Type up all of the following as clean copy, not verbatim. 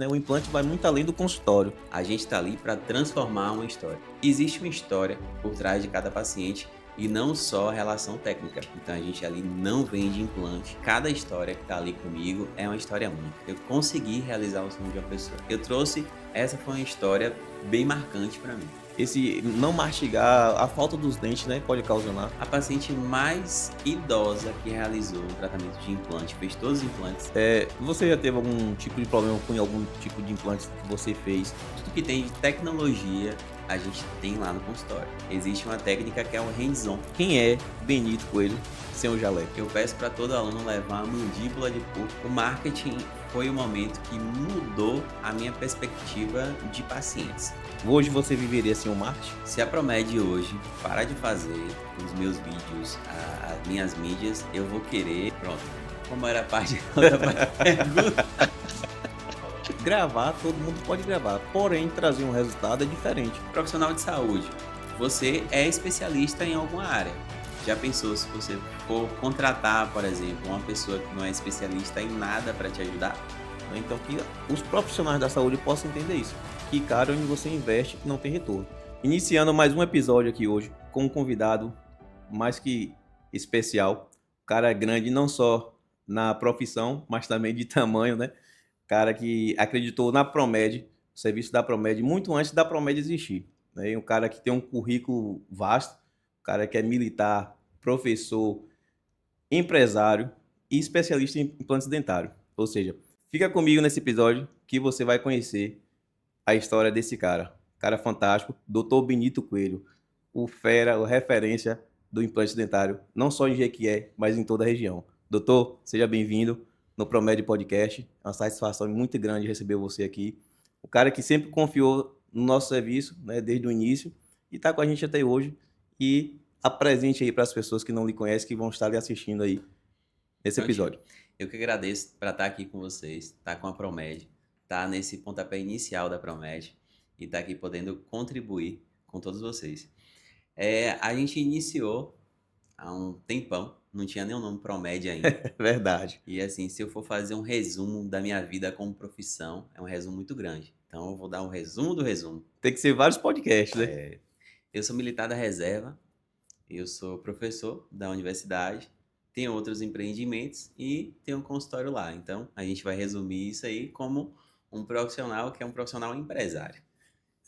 né? O implante vai muito além do consultório. A gente está ali para transformar uma história. Existe uma história por trás de cada paciente e não só a relação técnica. Então a gente ali não vende implante. Cada história que está ali comigo é uma história única. Eu consegui realizar o sonho de uma pessoa. Essa foi uma história bem marcante para mim. Esse não mastigar, a falta dos dentes, né, pode ocasionar. A paciente mais idosa que realizou o tratamento de implante, fez todos os implantes. Você já teve algum tipo de problema com algum tipo de implante que você fez? Tudo que tem de tecnologia, a gente tem lá no consultório. Existe uma técnica que é o hands-on. Quem é Benito Coelho sem o jaleco? Eu peço para todo aluno levar a mandíbula de porco. O marketing foi o momento que mudou a minha perspectiva de pacientes. Hoje você viveria sem o marketing? Se a Promed hoje parar de fazer os meus vídeos, as minhas mídias, eu vou querer. Pronto. Como era a parte da pergunta. Gravar, todo mundo pode gravar, porém trazer um resultado é diferente. Profissional de saúde, você é especialista em alguma área. Já pensou se você for contratar, por exemplo, uma pessoa que não é especialista em nada para te ajudar? Então que os profissionais da saúde possam entender isso. Que cara onde você investe que não tem retorno. Iniciando mais um episódio aqui hoje com um convidado mais que especial. O cara é grande não só na profissão, mas também de tamanho, né? Cara que acreditou na Promed, o serviço da Promed, muito antes da Promed existir. Né? Um cara que tem um currículo vasto, um cara que é militar, professor, empresário e especialista em implantes dentários. Ou seja, fica comigo nesse episódio que você vai conhecer a história desse cara. Cara fantástico, Dr. Benito Coelho, o fera, o referência do implante dentário, não só em Jequié, mas em toda a região. Doutor, seja bem-vindo no Promed Podcast. É uma satisfação muito grande receber você aqui. O cara que sempre confiou no nosso serviço, né, desde o início, e está com a gente até hoje. E apresente aí para as pessoas que não lhe conhecem, que vão estar lhe assistindo aí nesse episódio. Eu que agradeço para estar aqui com vocês, estar com a Promed, estar nesse pontapé inicial da Promed e estar aqui podendo contribuir com todos vocês. A gente iniciou há um tempão, não tinha nem o nome Promed ainda. Verdade. E assim, se eu for fazer um resumo da minha vida como profissão, é um resumo muito grande. Então eu vou dar um resumo do resumo. Tem que ser vários podcasts, né? Eu sou militar da reserva, eu sou professor da universidade, tenho outros empreendimentos e tenho um consultório lá. Então a gente vai resumir isso aí como um profissional que é um profissional empresário.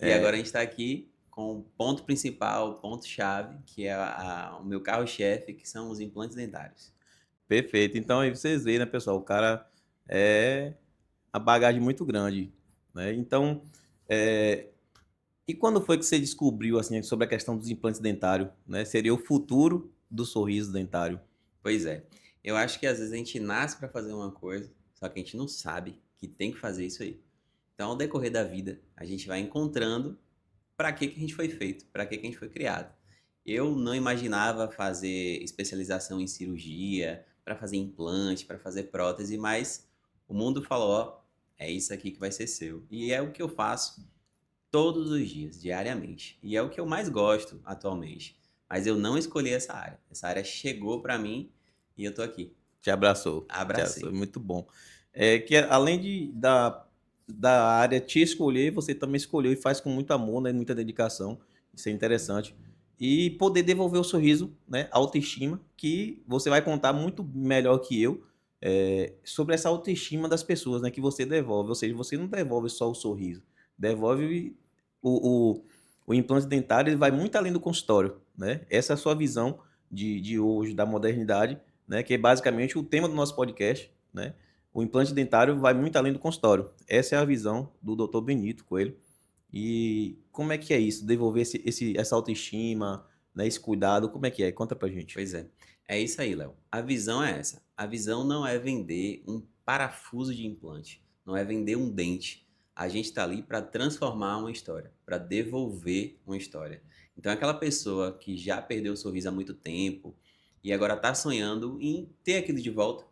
E agora a gente está aqui com o ponto principal, o ponto-chave, que é o meu carro-chefe, que são os implantes dentários. Perfeito. Então aí vocês veem, né, pessoal? O cara é a bagagem muito grande, né? Então, e quando foi que você descobriu assim sobre a questão dos implantes dentários, né? Seria o futuro do sorriso dentário? Pois é. Eu acho que às vezes a gente nasce para fazer uma coisa, só que a gente não sabe que tem que fazer isso aí. Então, ao decorrer da vida, a gente vai encontrando para que a gente foi feito, para que a gente foi criado. Eu não imaginava fazer especialização em cirurgia, para fazer implante, para fazer prótese, mas o mundo falou, ó, é isso aqui que vai ser seu. E é o que eu faço todos os dias, diariamente. E é o que eu mais gosto atualmente. Mas eu não escolhi essa área. Essa área chegou para mim e eu tô aqui. Te abraçou. Abracei. Te abraçou. Muito bom. Que além da área te escolher, você também escolheu e faz com muito amor, né, muita dedicação. Isso é interessante. E poder devolver o sorriso, né, a autoestima, que você vai contar muito melhor que eu, sobre essa autoestima das pessoas, né, que você devolve. Ou seja, você não devolve só o sorriso, devolve o, o, o implante dentário, ele vai muito além do consultório, né? Essa é a sua visão de hoje, da modernidade, né? Que é basicamente o tema do nosso podcast, né? O implante dentário vai muito além do consultório. Essa é a visão do Dr. Benito Coelho. E como é que é isso? Devolver essa autoestima, né? Esse cuidado, como é que é? Conta pra gente. Pois é. É isso aí, Léo. A visão é essa. A visão não é vender um parafuso de implante, não é vender um dente. A gente está ali para transformar uma história, para devolver uma história. Então, aquela pessoa que já perdeu o sorriso há muito tempo e agora está sonhando em ter aquilo de volta,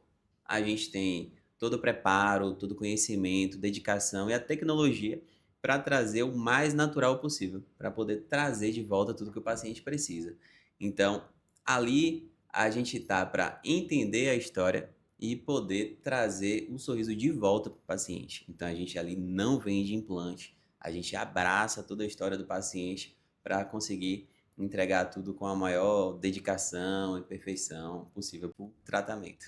a gente tem todo o preparo, todo o conhecimento, dedicação e a tecnologia para trazer o mais natural possível, para poder trazer de volta tudo que o paciente precisa. Então, ali a gente tá para entender a história e poder trazer o sorriso de volta para o paciente. Então a gente ali não vende implante, a gente abraça toda a história do paciente para conseguir entregar tudo com a maior dedicação e perfeição possível para o tratamento.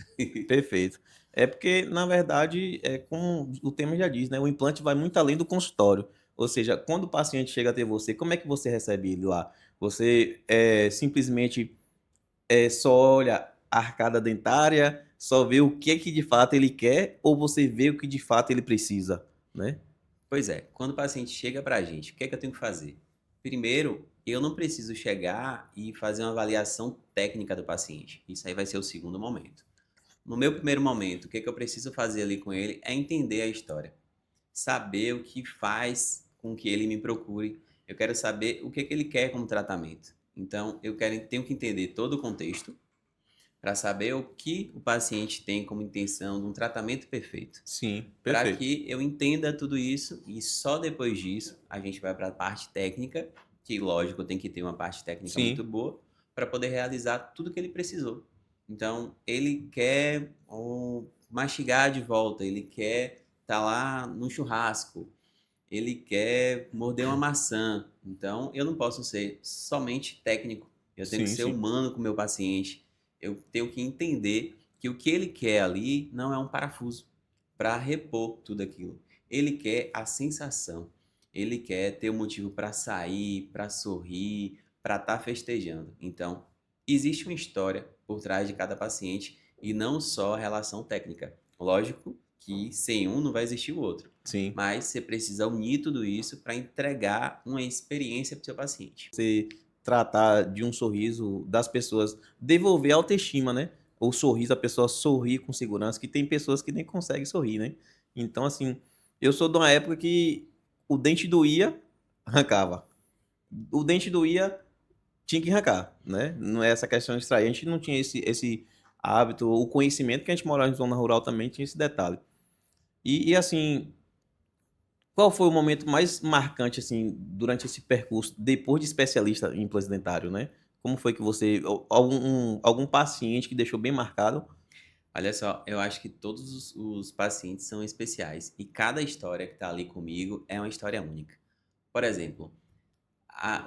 Perfeito. É porque, na verdade, como o tema já diz, né? O implante vai muito além do consultório. Ou seja, quando o paciente chega até você, como é que você recebe ele lá? Você simplesmente só olha a arcada dentária, só vê o que é que de fato ele quer, ou você vê o que de fato ele precisa, né? Pois é, quando o paciente chega para a gente, o que é que eu tenho que fazer? Primeiro, eu não preciso chegar e fazer uma avaliação técnica do paciente. Isso aí vai ser o segundo momento. No meu primeiro momento, o que é que eu preciso fazer ali com ele é entender a história. Saber o que faz com que ele me procure. Eu quero saber o que é que ele quer como tratamento. Então, tenho que entender todo o contexto para saber o que o paciente tem como intenção de um tratamento perfeito. Sim, Para perfeito. que eu entenda tudo isso e só depois disso a gente vai para a parte técnica, que lógico tem que ter uma parte técnica muito Sim, boa para poder realizar tudo que ele precisou. Então, ele quer mastigar de volta, ele quer estar lá no churrasco, ele quer morder uma maçã. Então, eu não posso ser somente técnico. Eu tenho que sim, ser sim, humano com o meu paciente. Eu tenho que entender que o que ele quer ali não é um parafuso para repor tudo aquilo. Ele quer a sensação. Ele quer ter um motivo para sair, para sorrir, para estar festejando. Então, existe uma história por trás de cada paciente e não só a relação técnica. Lógico que sem um não vai existir o outro, sim. mas você precisa unir tudo isso para entregar uma experiência para o seu paciente. Você tratar de um sorriso das pessoas, devolver a autoestima, né? O sorriso, a pessoa sorrir com segurança, que tem pessoas que nem conseguem sorrir, né? Então, assim, eu sou de uma época que o dente doía, arrancava. O dente doía, tinha que arrancar, né? Não é essa questão de extrair. A gente não tinha esse hábito, o conhecimento que a gente morava em zona rural também tinha esse detalhe. E assim, qual foi o momento mais marcante, assim, durante esse percurso, depois de especialista em implante dentário, né? Como foi que você algum paciente que deixou bem marcado? Olha só, eu acho que todos os pacientes são especiais e cada história que está ali comigo é uma história única. Por exemplo,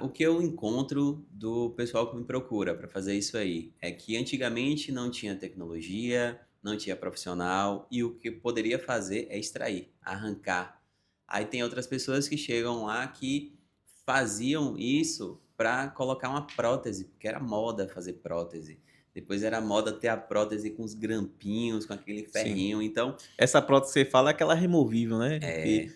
o que eu encontro do pessoal que me procura para fazer isso aí é que antigamente não tinha tecnologia, não tinha profissional e o que poderia fazer é extrair, arrancar. Aí tem outras pessoas que chegam lá que faziam isso para colocar uma prótese, porque era moda fazer prótese. Depois era moda ter a prótese com os grampinhos, com aquele Sim. ferrinho. Então, Essa prótese que você fala é aquela removível, né? Que é,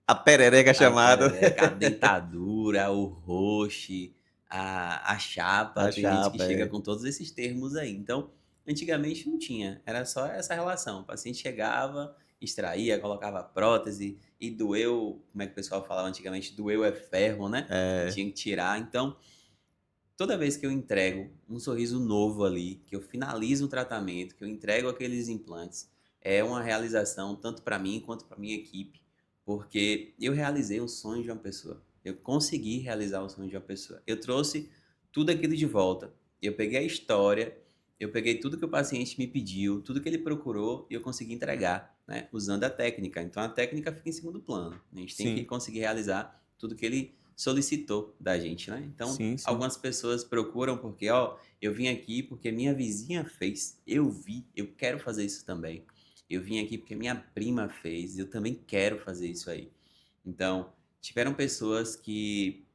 a perereca a chamada. perereca, a dentadura, o roche, a chapa, A tem gente que chapa, chega é. com todos esses termos aí. Então, antigamente não tinha, era só essa relação. O paciente chegava, extraía, colocava prótese e doeu, como é que o pessoal falava antigamente? Doeu é ferro, né? E É, tinha que tirar. Então, toda vez que eu entrego um sorriso novo ali, que eu finalizo o tratamento, que eu entrego aqueles implantes, é uma realização tanto para mim quanto para minha equipe, porque eu realizei o sonho de uma pessoa. Eu consegui realizar o sonho de uma pessoa. Eu trouxe tudo aquilo de volta. Eu peguei a história, eu peguei tudo que o paciente me pediu, tudo que ele procurou e eu consegui entregar, né, usando a técnica. Então a técnica fica em segundo plano. A gente tem que sim, conseguir realizar tudo que ele solicitou da gente, né? Então, sim, sim. algumas pessoas procuram porque, ó, eu vim aqui porque minha vizinha fez, eu vi, eu quero fazer isso também. Eu vim aqui porque minha prima fez, eu também quero fazer isso aí. Então, tiveram pessoas que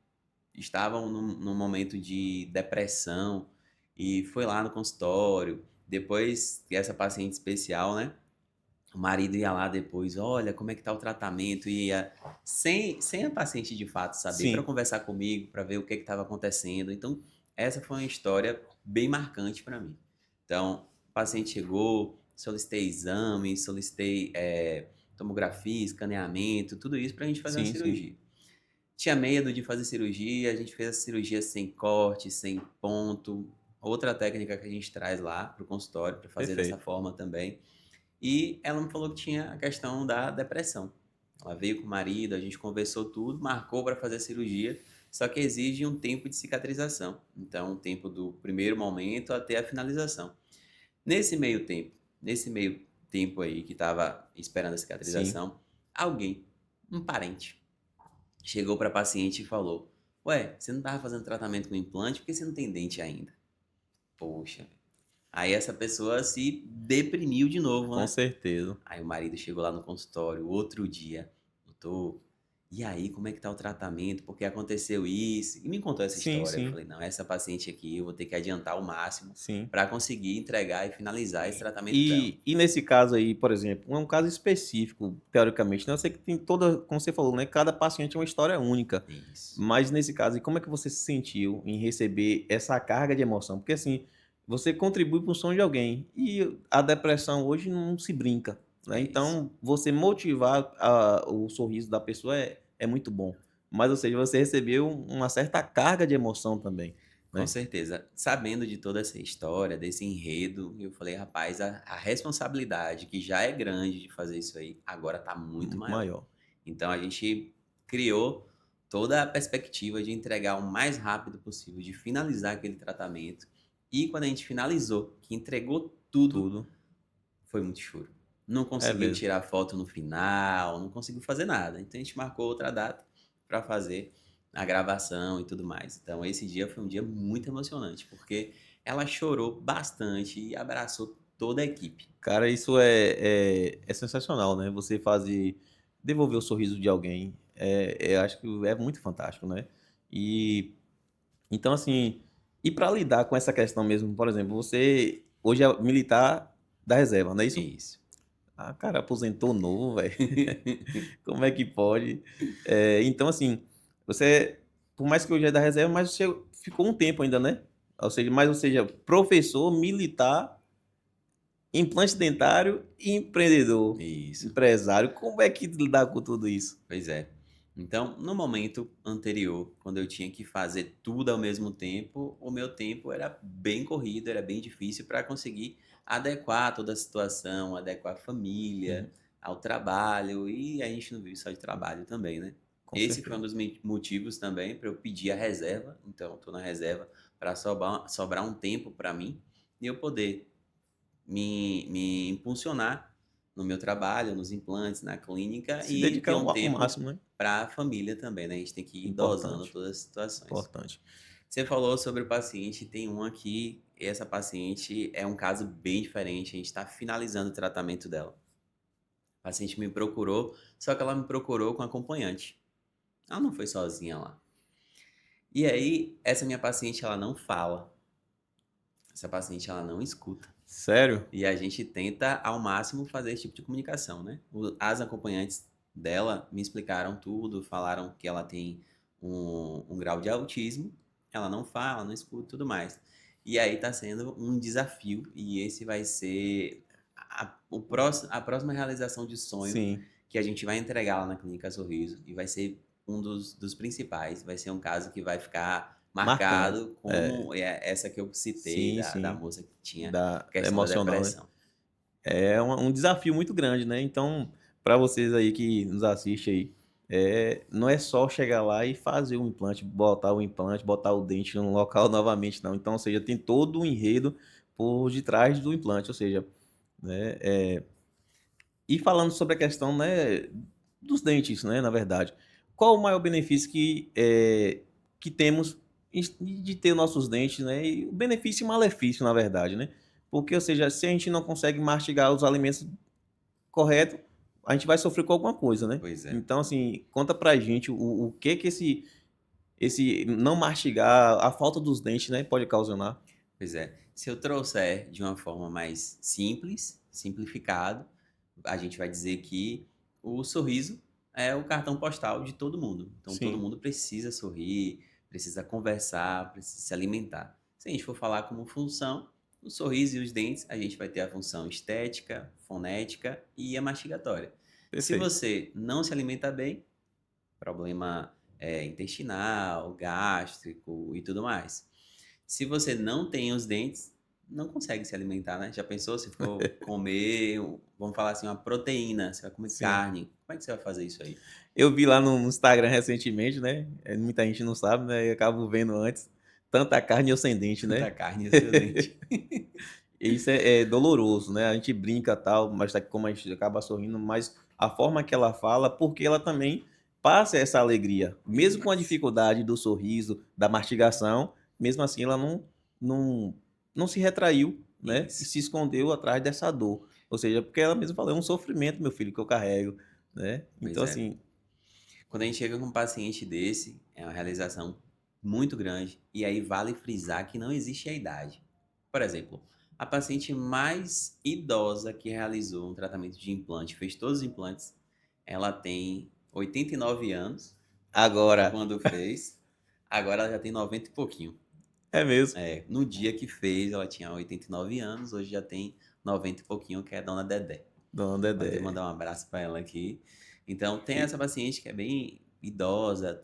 estavam num momento de depressão e foi lá no consultório. Depois, essa paciente especial, né? O marido ia lá depois, olha, como é que tá o tratamento? E ia sem a paciente de fato saber, para Sim. conversar comigo, para ver o que estava acontecendo. Então, essa foi uma história bem marcante para mim. Então, o paciente chegou, solicitei exames, solicitei tomografia, escaneamento, tudo isso para a gente fazer uma Sim, sim. cirurgia. Tinha medo de fazer cirurgia, a gente fez a cirurgia sem corte, sem ponto. Outra técnica que a gente traz lá para o consultório para fazer dessa Perfeito. forma também. E ela me falou que tinha a questão da depressão. Ela veio com o marido, a gente conversou tudo, marcou para fazer a cirurgia, só que exige um tempo de cicatrização. Então, um tempo do primeiro momento até a finalização. Nesse meio tempo, nesse meio tempo aí que estava esperando a Sim. cicatrização, alguém, um parente, chegou para a paciente e falou: Ué, você não estava fazendo tratamento com implante, por que você não tem dente ainda? Poxa. Aí essa pessoa se deprimiu de novo, Com né? certeza. Aí o marido chegou lá no consultório, outro dia, doutor, e aí, como é que tá o tratamento? Porque aconteceu isso? E me contou essa Sim, história. Eu sim, falei, não, essa paciente aqui eu vou ter que adiantar o máximo sim. para conseguir entregar e finalizar esse tratamento dela. E nesse caso aí, por exemplo, é um caso específico, teoricamente, né? Eu sei que tem toda, como você falou, né? Cada paciente é uma história única. Isso. Mas nesse caso, e como é que você se sentiu em receber essa carga de emoção? Porque assim, você contribui para o sonho de alguém e a depressão hoje não se brinca, né? É isso. Então, você motivar o sorriso da pessoa é muito bom. Mas, ou seja, você recebeu uma certa carga de emoção também, Com né? certeza. Sabendo de toda essa história, desse enredo, eu falei, rapaz, a responsabilidade que já é grande de fazer isso aí, agora tá muito Muito maior. maior. Então a gente criou toda a perspectiva de entregar o mais rápido possível, de finalizar aquele tratamento. E quando a gente finalizou, que entregou tudo, Tudo. foi muito choro. Não É conseguiu mesmo. tirar foto no final, não conseguiu fazer nada. Então a gente marcou outra data para fazer a gravação e tudo mais. Então esse dia foi um dia muito emocionante, porque ela chorou bastante e abraçou toda a equipe. Cara, isso é sensacional, né? Você fazer, devolver o sorriso de alguém, acho que é muito fantástico, né? E então, assim, e para lidar com essa questão mesmo, por exemplo, você hoje é militar da reserva, não é isso? Isso. Ah, cara, aposentou novo, velho. Como é que pode? Então, assim, você, por mais que hoje é da reserva, mas você ficou um tempo ainda, né? Ou seja, professor militar, implante dentário e empreendedor, Isso. empresário. Como é que lidar com tudo isso? Pois é. Então, no momento anterior, quando eu tinha que fazer tudo ao mesmo tempo, o meu tempo era bem corrido, era bem difícil para conseguir adequar toda a situação, adequar a família Uhum, ao trabalho, e a gente não vive só de trabalho também, né? com Esse foi um certeza. dos motivos também para eu pedir a reserva, então estou na reserva para sobrar um tempo para mim e eu poder me impulsionar no meu trabalho, nos implantes, na clínica Se e dedicar ter um ao tempo máximo, né? para a família também, né? A gente tem que ir dosando Importante, todas as situações. importante. Você falou sobre o paciente, tem um aqui, essa paciente é um caso bem diferente, a gente está finalizando o tratamento dela. A paciente me procurou, só que ela me procurou com acompanhante. Ela não foi sozinha lá. E aí, essa minha paciente, ela não fala. Essa paciente, ela não escuta. Sério? E a gente tenta ao máximo fazer esse tipo de comunicação, né? As acompanhantes dela me explicaram tudo, falaram que ela tem um grau de autismo, ela não fala, não escuta e tudo mais. E aí tá sendo um desafio, e esse vai ser a próxima realização de sonho Sim, que a gente vai entregar lá na Clínica Sorriso, e vai ser um dos principais, vai ser um caso que vai ficar marcante. marcado como essa que eu citei Sim, da sim. moça que tinha Da questão da emocional, né? depressão. É um desafio muito grande, né? Então, para vocês aí que nos assistem aí, não é só chegar lá e fazer o implante, botar o dente no local novamente, não. Então, ou seja, tem todo um enredo por detrás do implante, ou seja, né? E falando sobre a questão, né, dos dentes, né, na verdade, qual o maior benefício que temos de ter nossos dentes, né? E o benefício e malefício, na verdade, né? Porque, ou seja, se a gente não consegue mastigar os alimentos correto, a gente vai sofrer com alguma coisa, né? Pois é, Então, assim, conta pra gente o que que esse não mastigar, a falta dos dentes, né, pode ocasionar. pois é. Se eu trouxer de uma forma mais simples, simplificado, a gente vai dizer que o sorriso é o cartão postal de todo mundo. Então todo Sim, mundo precisa sorrir, precisa conversar, precisa se alimentar. Se a gente for falar como função, o sorriso e os dentes, a gente vai ter a função estética, fonética e a mastigatória. Se perfeito. você não se alimenta bem, problema intestinal, gástrico e tudo mais. Se você não tem os dentes, não consegue se alimentar, né? Já pensou se for comer, vamos falar assim, uma proteína, você vai comer Sim. carne, como é que você vai fazer isso aí? Eu vi lá no Instagram recentemente, né? Muita gente não sabe, né? Eu acabo vendo antes. Tanta carne eu sem dente, Tanta né? carne e o seu dente. Isso é doloroso, né? A gente brinca tal, mas como a gente acaba sorrindo, mas a forma que ela fala, porque ela também passa essa alegria. Mesmo com a Isso, dificuldade do sorriso, da mastigação, mesmo assim ela não, não se retraiu, né? E isso. se escondeu atrás dessa dor. Ou seja, porque ela mesma falou, é um sofrimento, meu filho, que eu carrego, né? Então, Pois é. assim, Quando a gente chega com um paciente desse, é uma realização muito grande. E aí vale frisar que não existe a idade. Por exemplo, a paciente mais idosa que realizou um tratamento de implante, fez todos os implantes, ela tem 89 anos agora quando fez, agora ela já tem 90 e pouquinho. é mesmo. É, no dia que fez, ela tinha 89 anos, hoje já tem 90 e pouquinho, que é a dona Dedé. Dona Pode Dedé. mandar um abraço para ela aqui. Então, tem E- essa paciente que é bem idosa.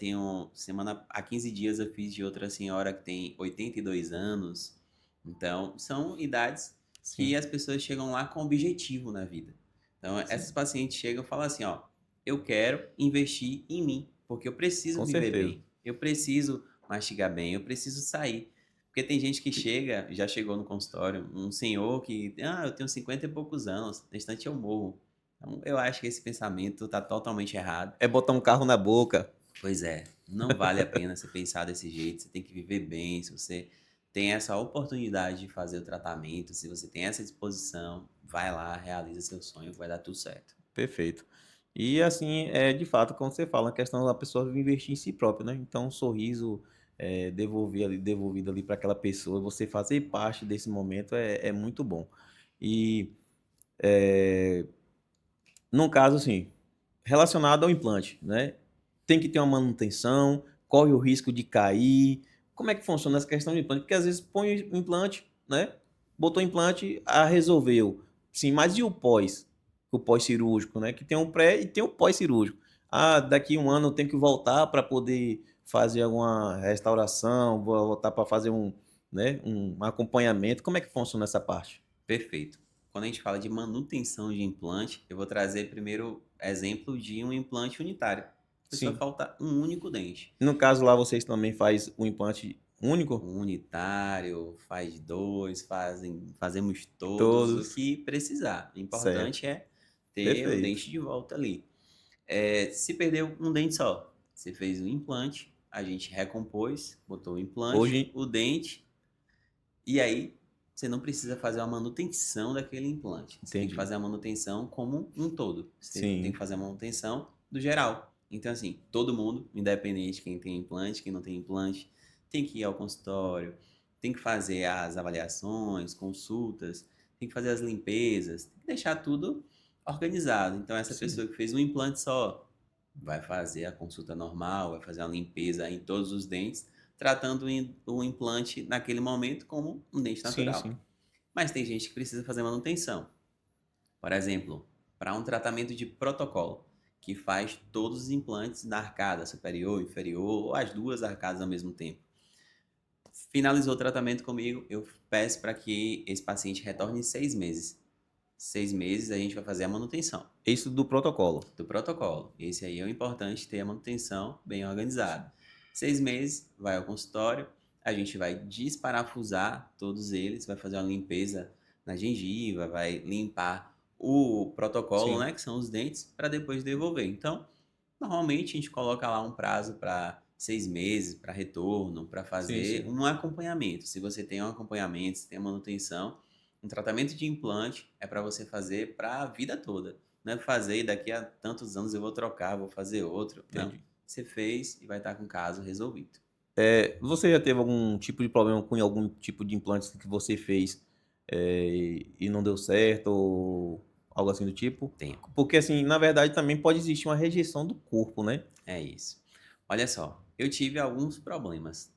Há 15 dias eu fiz de outra senhora que tem 82 anos. Então, são idades que Sim, as pessoas chegam lá com objetivo na vida. Então, essas sim, pacientes chegam e falam assim, ó, eu quero investir em mim, porque eu preciso com viver certeza. bem, eu preciso mastigar bem, eu preciso sair. Porque tem gente que chega, já chegou no consultório, um senhor que, eu tenho 50 e poucos anos, no instante eu morro. Então, eu acho que esse pensamento está totalmente errado. É botar um carro na boca. Pois é, não vale a pena você pensar desse jeito, você tem que viver bem, se você tem essa oportunidade de fazer o tratamento, se você tem essa disposição, vai lá, realiza seu sonho, vai dar tudo certo. Perfeito. E assim, de fato, como você fala, a questão da pessoa investir em si própria, né? Então, um sorriso devolvido ali para aquela pessoa, você fazer parte desse momento é muito bom. E no caso, assim, relacionado ao implante, né? Tem que ter uma manutenção, corre o risco de cair. Como é que funciona essa questão do implante? Porque às vezes põe o implante, né? Botou o implante, resolveu. Sim, mas e o pós? O pós-cirúrgico, né? Que tem um pré e tem o pós-cirúrgico. Ah, daqui um ano eu tenho que voltar para poder fazer alguma restauração, vou voltar para fazer um acompanhamento. Como é que funciona essa parte? Perfeito. Quando a gente fala de manutenção de implante, eu vou trazer primeiro exemplo de um implante unitário. A pessoa Sim. falta um único dente. No caso lá, vocês também faz um implante único? Um unitário, faz dois, fazemos todos o Todos. que precisar. O Certo. importante é ter o Perfeito. dente de volta ali. É, se perdeu um dente só, você fez um implante, a gente recompôs, botou o implante, Hoje, o dente, e aí você não precisa fazer a manutenção daquele implante. Você tem que entendi. fazer a manutenção como um todo. Você tem que Sim, fazer a manutenção do geral. Então, assim, todo mundo, independente quem tem implante, quem não tem implante, tem que ir ao consultório, tem que fazer as avaliações, consultas, tem que fazer as limpezas, tem que deixar tudo organizado. Então, essa sim, pessoa que fez um implante só vai fazer a consulta normal, vai fazer a limpeza em todos os dentes, tratando o implante naquele momento como um dente sim, natural. sim. Mas tem gente que precisa fazer manutenção. Por exemplo, para um tratamento de protocolo, que faz todos os implantes da arcada superior, inferior, ou as duas arcadas ao mesmo tempo. Finalizou o tratamento comigo, eu peço para que esse paciente retorne em 6 meses. 6 meses a gente vai fazer a manutenção Isso do protocolo. do protocolo. Esse aí é o importante, ter a manutenção bem Sim, organizada. 6 meses, vai ao consultório, a gente vai desparafusar todos eles, vai fazer uma limpeza na gengiva, vai limpar o protocolo, sim, né, que são os dentes, para depois devolver. Então, normalmente a gente coloca lá um prazo para 6 meses, para retorno, para sim, fazer sim. um acompanhamento. Se você tem um acompanhamento, se tem a manutenção, um tratamento de implante é para você fazer para a vida toda. Não é fazer e daqui a tantos anos eu vou trocar, vou fazer outro. Não. Entendi. Você fez e vai estar com o caso resolvido. Você já teve algum tipo de problema com algum tipo de implante que você fez, e não deu certo ou algo assim do tipo? Tem. Porque, assim, na verdade também pode existir uma rejeição do corpo, né? É isso. Olha só, eu tive alguns problemas.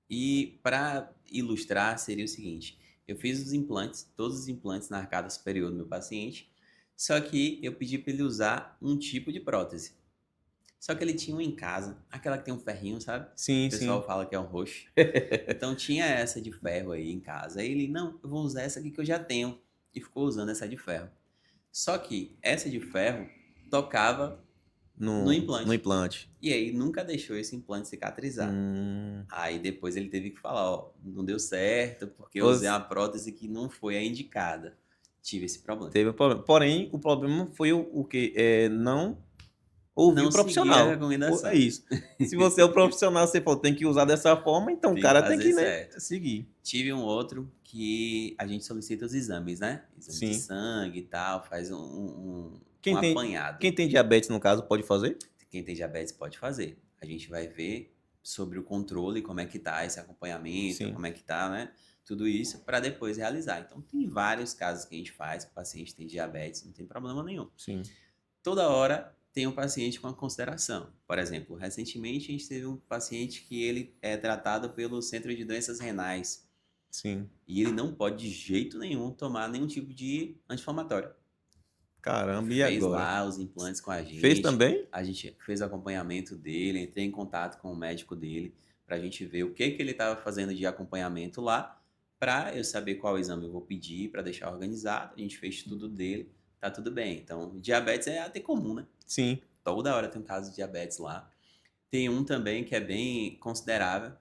E para ilustrar, seria o seguinte: eu fiz os implantes, todos os implantes na arcada superior do meu paciente, só que eu pedi para ele usar um tipo de prótese. Só que ele tinha um em casa, aquela que tem um ferrinho, sabe? O Sim, pessoal sim. fala que é um roxo. Então tinha essa de ferro aí em casa. Aí ele, não, eu vou usar essa aqui que eu já tenho. E ficou usando essa de ferro. Só que essa de ferro tocava no no implante. implante. E aí nunca deixou esse implante cicatrizar. Hum. Aí depois ele teve que falar, ó, não deu certo porque eu usei Você uma prótese que não foi a indicada. Tive esse problema. teve um problema. Porém, o problema foi o quê? Não ouvir Não o segui a profissional. É recomendação. isso. Se você é o profissional, você falou, tem que usar dessa forma, então o Tem que cara tem fazer que, né, certo. seguir. Tive um outro que a gente solicita os exames, né? Exame de Sim. sangue e tal, faz um Quem tem, apanhado. quem tem diabetes, no caso, pode fazer? Quem tem diabetes pode fazer. A gente vai ver sobre o controle, como é que tá esse acompanhamento, Sim. como é que tá, né? Tudo isso para depois realizar. Então, tem vários casos que a gente faz que o paciente tem diabetes, não tem problema nenhum. Sim. Toda hora tem um paciente com a consideração. Por exemplo, recentemente a gente teve um paciente que ele é tratado pelo Centro de Doenças Renais. Sim. E ele não pode de jeito nenhum tomar nenhum tipo de anti-inflamatório. Caramba, e Fez agora? lá os implantes com Fez também? a gente fez o acompanhamento dele, entrei em contato com o médico dele para a gente ver o que que ele estava fazendo de acompanhamento lá, para eu saber qual exame eu vou pedir, para deixar organizado. A gente fez tudo dele, tá tudo bem. Então, diabetes é até comum, né? Sim. Toda hora tem um caso de diabetes lá. Tem um também que é bem considerável,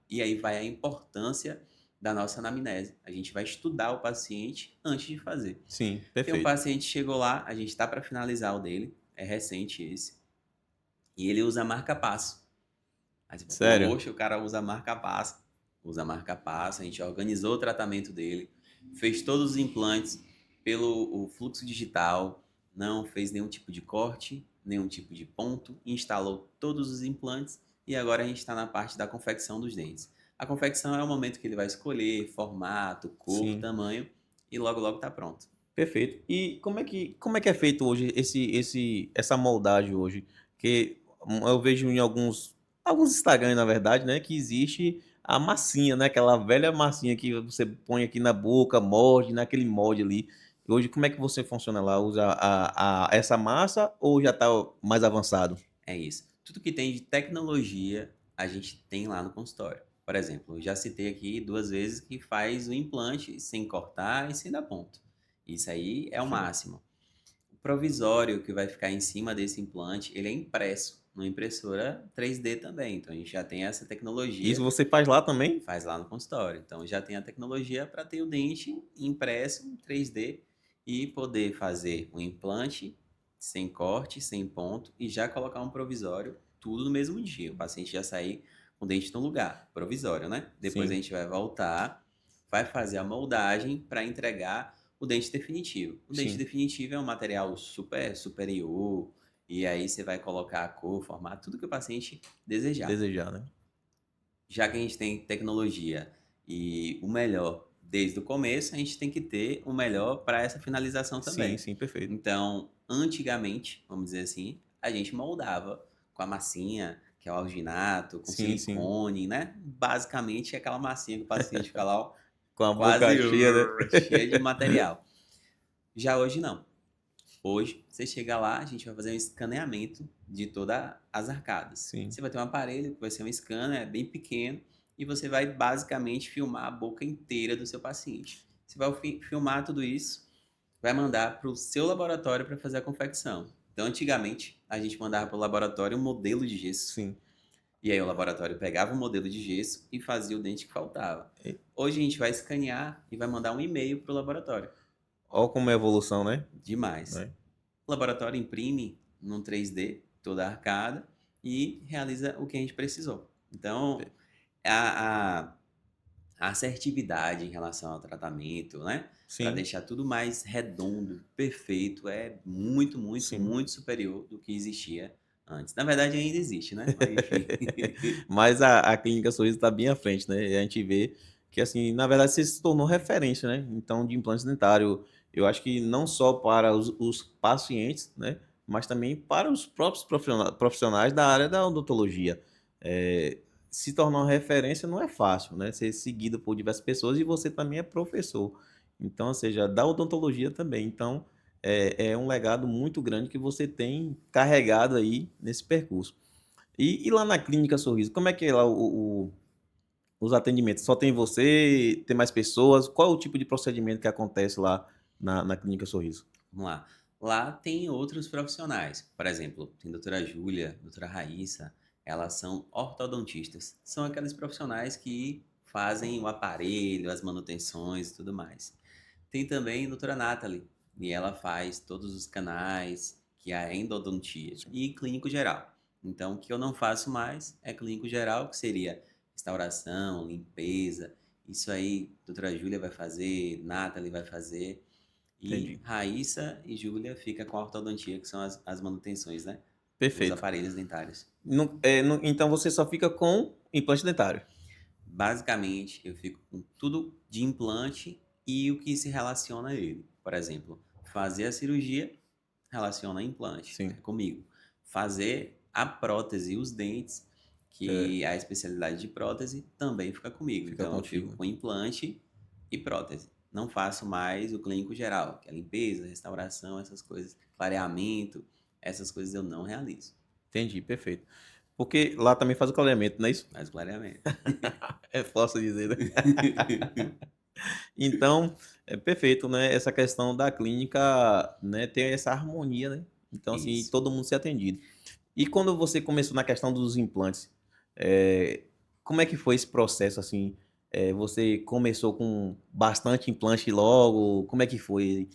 e aí vai a importância da nossa anamnese. A gente vai estudar o paciente antes de fazer. Sim, Tem um perfeito. paciente que chegou lá, a gente está para finalizar o dele, é recente esse, e ele usa marca-passo. Aí você fala, Sério? poxa, o cara usa marca-passo, a gente organizou o tratamento dele, fez todos os implantes pelo o fluxo digital, não fez nenhum tipo de corte, nenhum tipo de ponto, instalou todos os implantes e agora a gente está na parte da confecção dos dentes. A confecção é o momento que ele vai escolher formato, cor, Sim. tamanho e logo logo está pronto. Perfeito. E como é que é feito hoje essa moldagem hoje? Que eu vejo em alguns Instagram, na verdade, né, que existe a massinha, né, aquela velha massinha que você põe aqui na boca, morde, naquele molde ali. Hoje, como é que você funciona lá? Usa essa massa ou já está mais avançado? É isso. Tudo que tem de tecnologia, a gente tem lá no consultório. Por exemplo, eu já citei aqui 2 vezes que faz o implante sem cortar e sem dar ponto. Isso aí é o Sim. máximo. O provisório que vai ficar em cima desse implante, ele é impresso numa impressora 3D também. Então a gente já tem essa Isso tecnologia, você faz lá também? faz lá no consultório. Então já tem a tecnologia para ter o dente impresso em 3D e poder fazer o implante sem corte, sem ponto e já colocar um provisório, tudo no mesmo dia. O paciente já sair com o dente no lugar, provisório, né? Depois a Sim, gente vai voltar, vai fazer a moldagem para entregar o dente definitivo. O dente sim. definitivo é um material super superior e aí você vai colocar a cor, formato, tudo que o paciente desejar. Desejar, né? Já que a gente tem tecnologia e o melhor desde o começo, a gente tem que ter o melhor para essa finalização Sim, também. sim, perfeito. Então, antigamente, vamos dizer assim, a gente moldava com a massinha, que é o alginato, com Sim, sim. silicone, né? Basicamente, é aquela massinha que o paciente fica lá, ó, Com a boca quase cheia, né? cheia de material. Já hoje não. Hoje, você chega lá, a gente vai fazer um escaneamento de todas as arcadas. Sim. Você vai ter um aparelho que vai ser um scanner, é bem pequeno, e você vai basicamente filmar a boca inteira do seu paciente. Você vai filmar tudo isso, vai mandar para o seu laboratório para fazer a confecção. Então, antigamente, a gente mandava para o laboratório um modelo de gesso. Sim. E aí o laboratório pegava o modelo de gesso e fazia o dente que faltava. E Hoje a gente vai escanear e vai mandar um e-mail para o laboratório. ó como é a evolução, né? Demais. Né? O laboratório imprime num 3D toda a arcada e realiza o que a gente precisou. Então, a, a assertividade em relação ao tratamento, né? Para Sim, deixar tudo mais redondo, perfeito, é muito, muito, sim. muito superior do que existia antes. Na verdade, ainda existe, né? Mas enfim. Mas a Clínica Sorriso está bem à frente, né? E a gente vê que, assim, na verdade, você se tornou referência, né? Então, de implante dentário, eu acho que não só para os pacientes, né? Mas também para os próprios profissionais da área da odontologia. É, se tornar uma referência não é fácil, né? Ser seguido por diversas pessoas e você também é professor. Então, ou seja, da odontologia também. Então, é um legado muito grande que você tem carregado aí nesse percurso. E lá na Clínica Sorriso, como é que é lá os atendimentos? Só tem você? Tem mais pessoas? Qual é o tipo de procedimento que acontece lá na Clínica Sorriso? Vamos lá. Lá tem outros profissionais. Por exemplo, tem a doutora Júlia, doutora Raíssa, elas são ortodontistas. São aqueles profissionais que fazem o aparelho, as manutenções e tudo mais. Tem também a doutora Nathalie, e ela faz todos os canais, que é a endodontia, e clínico geral. Então, o que eu não faço mais é clínico geral, que seria restauração, limpeza. Isso aí, doutora Júlia vai fazer, Nathalie vai fazer. E Entendi. Raíssa e Júlia fica com a ortodontia, que são as manutenções, né? Os Perfeito. aparelhos dentários. Então você só fica com implante dentário. Basicamente, eu fico com tudo de implante e o que se relaciona a ele. Por exemplo, fazer a cirurgia relaciona a implante, Sim. é comigo. Fazer a prótese e os dentes, que a especialidade de prótese, também fica comigo. Fica Então, eu fico contigo. com implante e prótese. Não faço mais o clínico geral, que é limpeza, restauração, essas coisas, clareamento, essas coisas eu não realizo. Entendi, perfeito. Porque lá também faz o clareamento, não é isso? Faz clareamento. É fácil dizer, né? Então, é perfeito, né? Essa questão da clínica, né, ter essa harmonia, né? Então, assim, Isso. todo mundo ser atendido. E quando você começou na questão dos implantes, como é que foi esse processo, assim? Você começou com bastante implante logo? Como é que foi?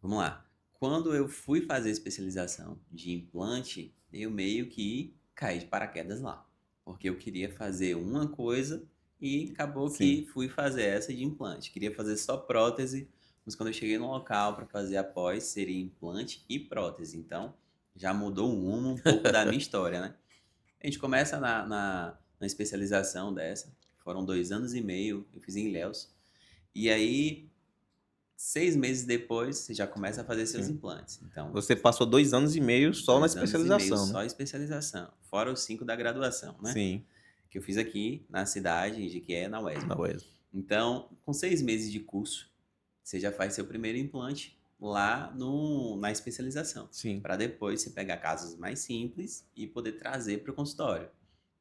Vamos lá. Quando eu fui fazer especialização de implante, eu meio que caí de paraquedas lá. Porque eu queria fazer uma coisa e acabou Sim, que fui fazer essa de implante. Queria fazer só prótese, mas quando eu cheguei no local para fazer a pós, seria implante e prótese. Então, já mudou o rumo um pouco da minha história, né? A gente começa na especialização dessa. Foram 2 anos e meio, eu fiz em Ilhéus. E aí, 6 meses depois, você já começa a fazer seus sim. implantes. Então, Você passou 2 anos e meio só na 2 anos e meio especialização, né? só especialização. Fora os 5 da graduação, né? Sim, Que eu fiz aqui na cidade de que é na UESB. na UES. Então, com 6 meses de curso, você já faz seu primeiro implante lá na especialização. Sim. Para depois você pegar casos mais simples e poder trazer para o consultório.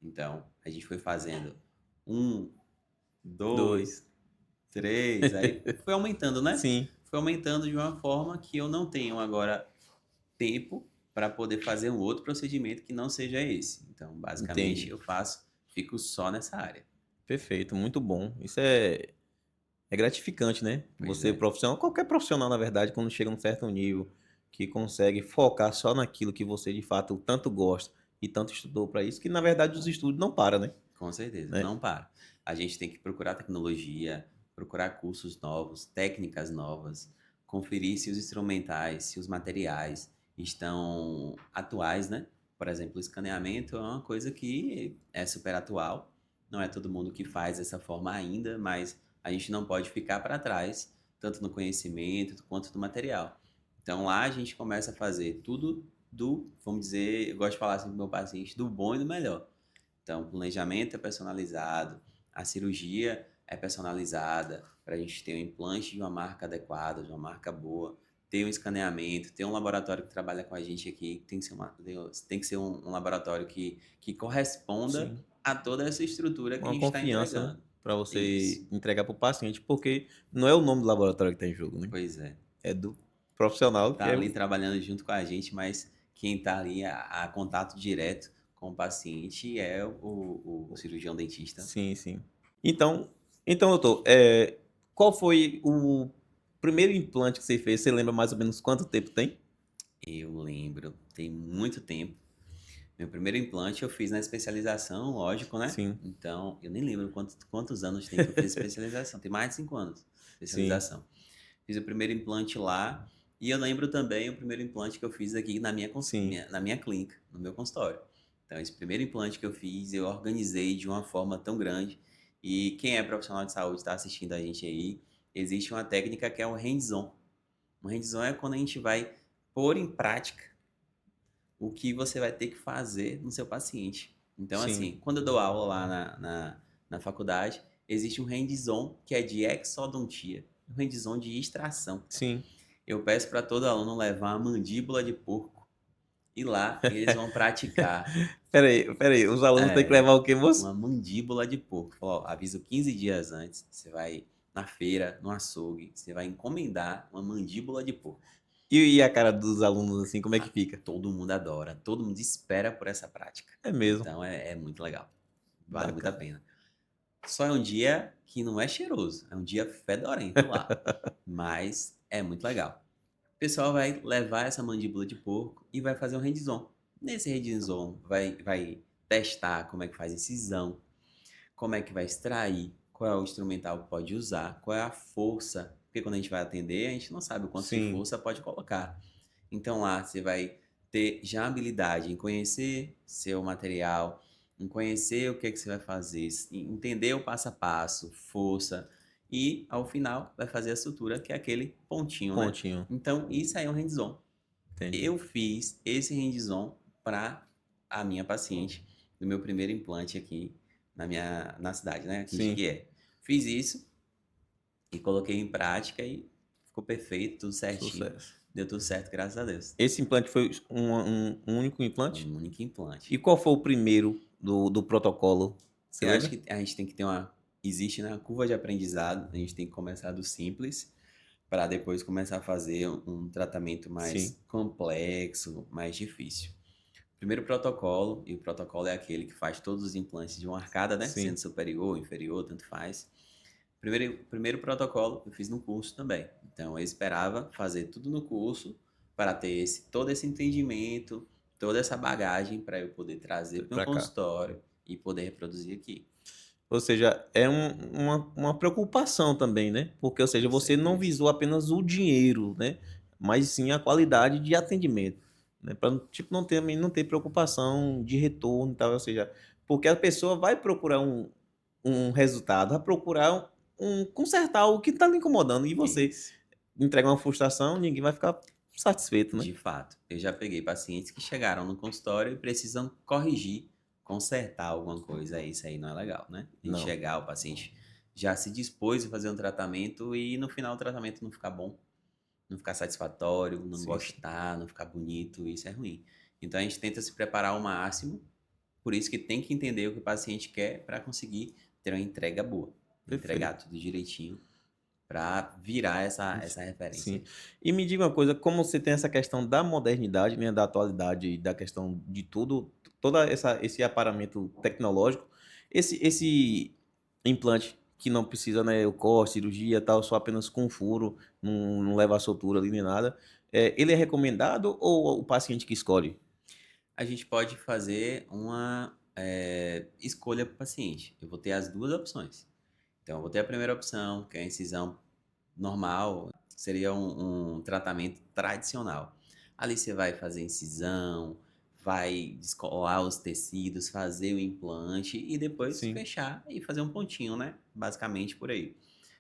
Então, a gente foi fazendo 1, 2, 3, aí foi aumentando, né? Sim, Foi aumentando de uma forma que eu não tenho agora tempo para poder fazer um outro procedimento que não seja esse. Então, basicamente, entendi. eu fico só nessa área. Perfeito, muito bom. Isso é gratificante, né? Pois Você é, profissional, qualquer profissional, na verdade, quando chega num certo nível, que consegue focar só naquilo que você de fato tanto gosta e tanto estudou para isso, que na verdade os estudos não param, né? com certeza, Né? não para. A gente tem que procurar tecnologia, procurar cursos novos, técnicas novas, conferir se os instrumentais, se os materiais estão atuais, né? Por exemplo, o escaneamento é uma coisa que é super atual. Não é todo mundo que faz dessa forma ainda, mas a gente não pode ficar para trás, tanto no conhecimento quanto no material. Então lá a gente começa a fazer tudo vamos dizer, eu gosto de falar assim para o meu paciente, do bom e do melhor. Então, o planejamento é personalizado, a cirurgia é personalizada para a gente ter um implante de uma marca adequada, de uma marca boa, ter um escaneamento, ter um laboratório que trabalha com a gente aqui, tem que ser um laboratório que corresponda Sim. a toda essa estrutura que a Uma gente está confiança, né? entregando. Para você Isso, entregar para o paciente, porque não é o nome do laboratório que está em jogo, né? pois é. É do profissional que Tá é. ali trabalhando junto com a gente, mas quem está ali a contato direto com o paciente é o cirurgião dentista. Sim, sim. Então, doutor, qual foi o primeiro implante que você fez? Você lembra mais ou menos quanto tempo tem? Eu lembro, tem muito tempo. Meu primeiro implante eu fiz na especialização, lógico, né? Sim, Então, eu nem lembro quantos anos tem que eu fiz especialização. Tem mais de 5 anos de sim, especialização. Fiz o primeiro implante lá. E eu lembro também o primeiro implante que eu fiz aqui sim, na minha clínica, no meu consultório. Então, esse primeiro implante que eu fiz, eu organizei de uma forma tão grande. E quem é profissional de saúde está assistindo a gente aí, existe uma técnica que é o hands-on. O hands-on é quando a gente vai pôr em prática o que você vai ter que fazer no seu paciente. Então, sim, assim, quando eu dou aula lá na faculdade, existe um hands-on que é de exodontia, um hands-on de extração. sim. Eu peço para todo aluno levar uma mandíbula de porco e lá eles vão praticar Peraí, os alunos têm que é, levar o quê, moço? uma mandíbula de porco. Ó, aviso 15 dias antes, você vai na feira, no açougue, você vai encomendar uma mandíbula de porco. E a cara dos alunos, assim, como é que fica? Todo mundo adora, todo mundo espera por essa prática. É mesmo. Então é muito legal. Vale muito a Bacana. pena. Só é um dia que não é cheiroso, é um dia fedorento lá, mas é muito legal. O pessoal vai levar essa mandíbula de porco e vai fazer um hands-on. Nesse hands-on vai testar como é que faz incisão, como é que vai extrair, qual é o instrumental que pode usar, qual é a força, porque quando a gente vai atender, a gente não sabe o quanto de Sim, força pode colocar. Então lá você vai ter já habilidade em conhecer seu material, em conhecer o que é que você vai fazer, em entender o passo a passo, força, e ao final vai fazer a sutura, que é aquele pontinho, né? pontinho. Então isso aí é um hands-on. Entendi. Eu fiz esse hands-on para a minha paciente do meu primeiro implante aqui na cidade, né? Aqui em Sim, Jequié. Fiz isso e coloquei em prática e ficou perfeito, tudo certinho. sucesso. Deu tudo certo, graças a Deus. Esse implante foi um único implante? Um único implante. E qual foi o primeiro do protocolo? Você Eu acho lembra? que a gente tem que ter uma. Existe na curva de aprendizado, a gente tem que começar do simples para depois começar a fazer um tratamento Sim, mais complexo, mais difícil. Primeiro protocolo, e o protocolo é aquele que faz todos os implantes de uma arcada, né? sim. Sendo superior, inferior, tanto faz. Primeiro protocolo eu fiz no curso também. Então eu esperava fazer tudo no curso para ter todo esse entendimento, toda essa bagagem para eu poder trazer para o meu Pra cá. consultório e poder reproduzir aqui. Ou seja, é uma preocupação também, né? Porque, ou seja, Com você não certeza. visou apenas o dinheiro, né? Mas sim a qualidade de atendimento, né? Para tipo, não ter preocupação de retorno e tal, ou seja, porque a pessoa vai procurar um resultado, vai procurar consertar o que está lhe incomodando. E você Isso. entrega uma frustração, ninguém vai ficar satisfeito, né? De fato, eu já peguei pacientes que chegaram no consultório e precisam corrigir, consertar alguma coisa. Isso aí não é legal, né? A gente Não, chegar, o paciente já se dispôs a fazer um tratamento e no final o tratamento não ficar bom, não ficar satisfatório, não sim, sim. gostar, não ficar bonito, isso é ruim. Então a gente tenta se preparar ao máximo, por isso que tem que entender o que o paciente quer para conseguir ter uma entrega boa, entregar Perfeito. tudo direitinho para virar essa referência Sim. aí. E me diga uma coisa, como você tem essa questão da modernidade, né, da atualidade e da questão de tudo, esse aparamento tecnológico, esse implante que não precisa, né, o corte, cirurgia, tal, só apenas com furo, não leva a soltura ali nem nada, ele é recomendado ou o paciente que escolhe? A gente pode fazer uma escolha para o paciente. Eu vou ter as duas opções. Então, eu vou ter a primeira opção, que é a incisão normal, seria um tratamento tradicional. Ali você vai fazer incisão, vai descolar os tecidos, fazer o implante e depois Sim, fechar e fazer um pontinho, né? Basicamente por aí.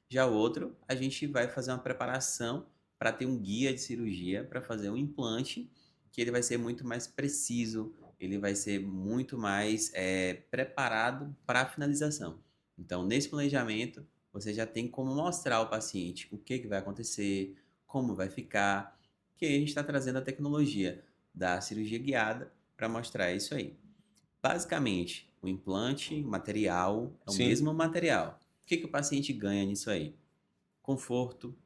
Já o outro, a gente vai fazer uma preparação para ter um guia de cirurgia para fazer um implante, que ele vai ser muito mais preciso, ele vai ser muito mais preparado para a finalização. Então, nesse planejamento, você já tem como mostrar ao paciente o que vai acontecer, como vai ficar, que aí a gente está trazendo a tecnologia da cirurgia guiada para mostrar isso aí. Basicamente, o implante, o material, é o sim, mesmo material. O que o paciente ganha nisso aí? Conforto,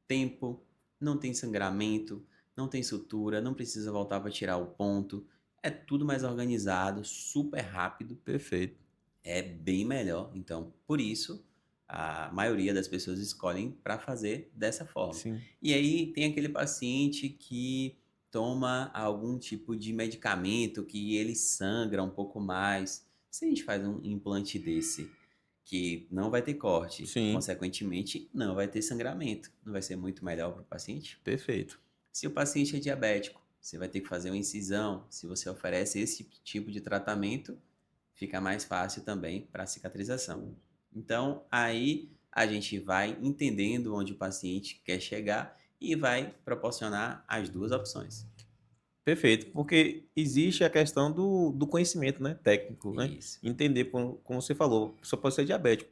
tempo, não tem sangramento, não tem sutura, não precisa voltar para tirar o ponto. É tudo mais organizado, super rápido, perfeito. é bem melhor. Então, por isso, a maioria das pessoas escolhem para fazer dessa forma. Sim. E aí tem aquele paciente que toma algum tipo de medicamento que ele sangra um pouco mais. Se a gente faz um implante desse que não vai ter corte, Sim, consequentemente não vai ter sangramento, não vai ser muito melhor para o paciente? perfeito. Se o paciente é diabético, você vai ter que fazer uma incisão. Se você oferece esse tipo de tratamento, fica mais fácil também para a cicatrização. Então, aí a gente vai entendendo onde o paciente quer chegar e vai proporcionar as duas opções. Perfeito, porque existe a questão do conhecimento, né, técnico, né? Isso, Entender, como você falou, a pessoa pode ser diabético,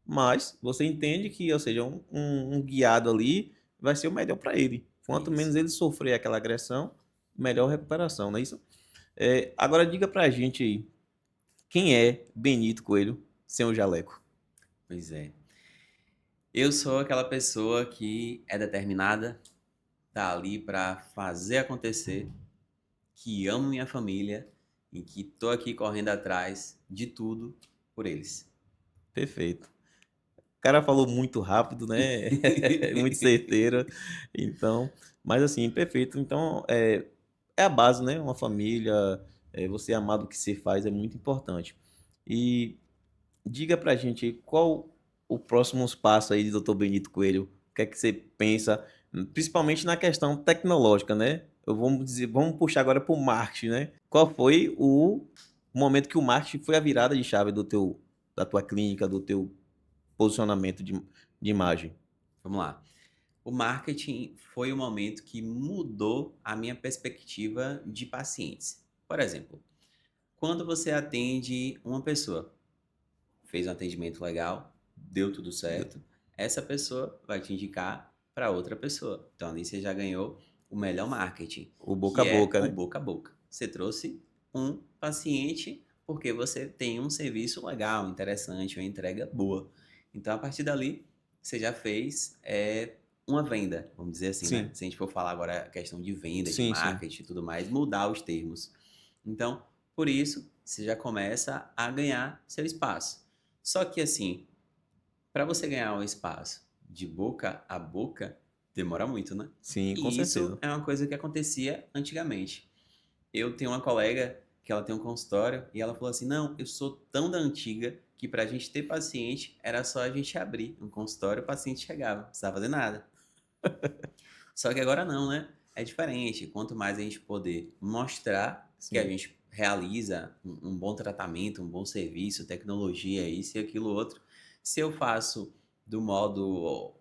mas você entende que, ou seja, um guiado ali vai ser o melhor para ele. Quanto isso. menos ele sofrer aquela agressão, melhor recuperação, não é isso? Agora diga pra gente aí, quem é Benito Coelho sem o jaleco? Pois é. Eu sou aquela pessoa que é determinada, tá ali para fazer acontecer, que amo minha família e que tô aqui correndo atrás de tudo por eles. Perfeito. O cara falou muito rápido, né? Muito certeiro. Então, mas assim, perfeito. Então, é a base, né? Uma família, você amar do que você faz é muito importante. E diga pra gente aí, qual o próximo passo aí de Dr. Benito Coelho? O que é que você pensa, principalmente na questão tecnológica, né? Vamos dizer, vamos puxar agora para o marketing, né? Qual foi o momento que o marketing foi a virada de chave da tua clínica, do teu posicionamento de imagem? Vamos lá. O marketing foi o momento que mudou a minha perspectiva de pacientes. Por exemplo, quando você atende uma pessoa, fez um atendimento legal, deu tudo certo, essa pessoa vai te indicar para outra pessoa. Então ali você já ganhou o melhor marketing, O boca a que é boca, o né? boca a boca. Você trouxe um paciente porque você tem um serviço legal, interessante, uma entrega boa. Então a partir dali você já fez uma venda, vamos dizer assim, né? Sim, Se a gente for falar agora a questão de venda, de sim, sim. marketing e tudo mais, mudar os termos. Então, por isso, você já começa a ganhar seu espaço. Só que assim, para você ganhar um espaço de boca a boca, demora muito, né? Sim, com E isso certeza. é uma coisa que acontecia antigamente. Eu tenho uma colega que ela tem um consultório e ela falou assim: "Não, eu sou tão da antiga que para a gente ter paciente era só a gente abrir um consultório, o paciente chegava, não precisava fazer nada". Só que agora não, né? É diferente. Quanto mais a gente poder mostrar que a Sim. gente realiza um bom tratamento, um bom serviço, tecnologia, isso e aquilo outro. Se eu faço do modo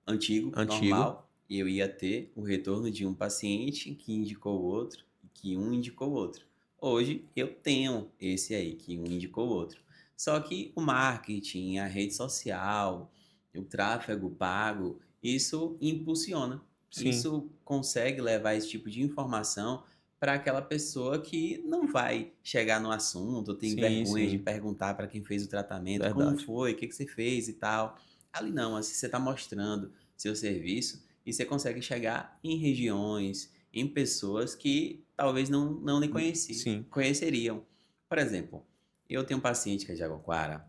antigo, Antigo. normal, eu ia ter o retorno de um paciente que indicou o outro, que um indicou o outro. Hoje eu tenho esse aí, que um indicou o outro. Só que o marketing, a rede social, o tráfego pago, isso impulsiona. Sim, Isso consegue levar esse tipo de informação para aquela pessoa que não vai chegar no assunto, tem sim, vergonha de sim. perguntar para quem fez o tratamento, como Verdade. foi, o que que você fez e tal. Ali não, assim, você está mostrando seu serviço e você consegue chegar em regiões, em pessoas que talvez não lhe Sim. conheceriam. Por exemplo, eu tenho um paciente que é de Jaguarara,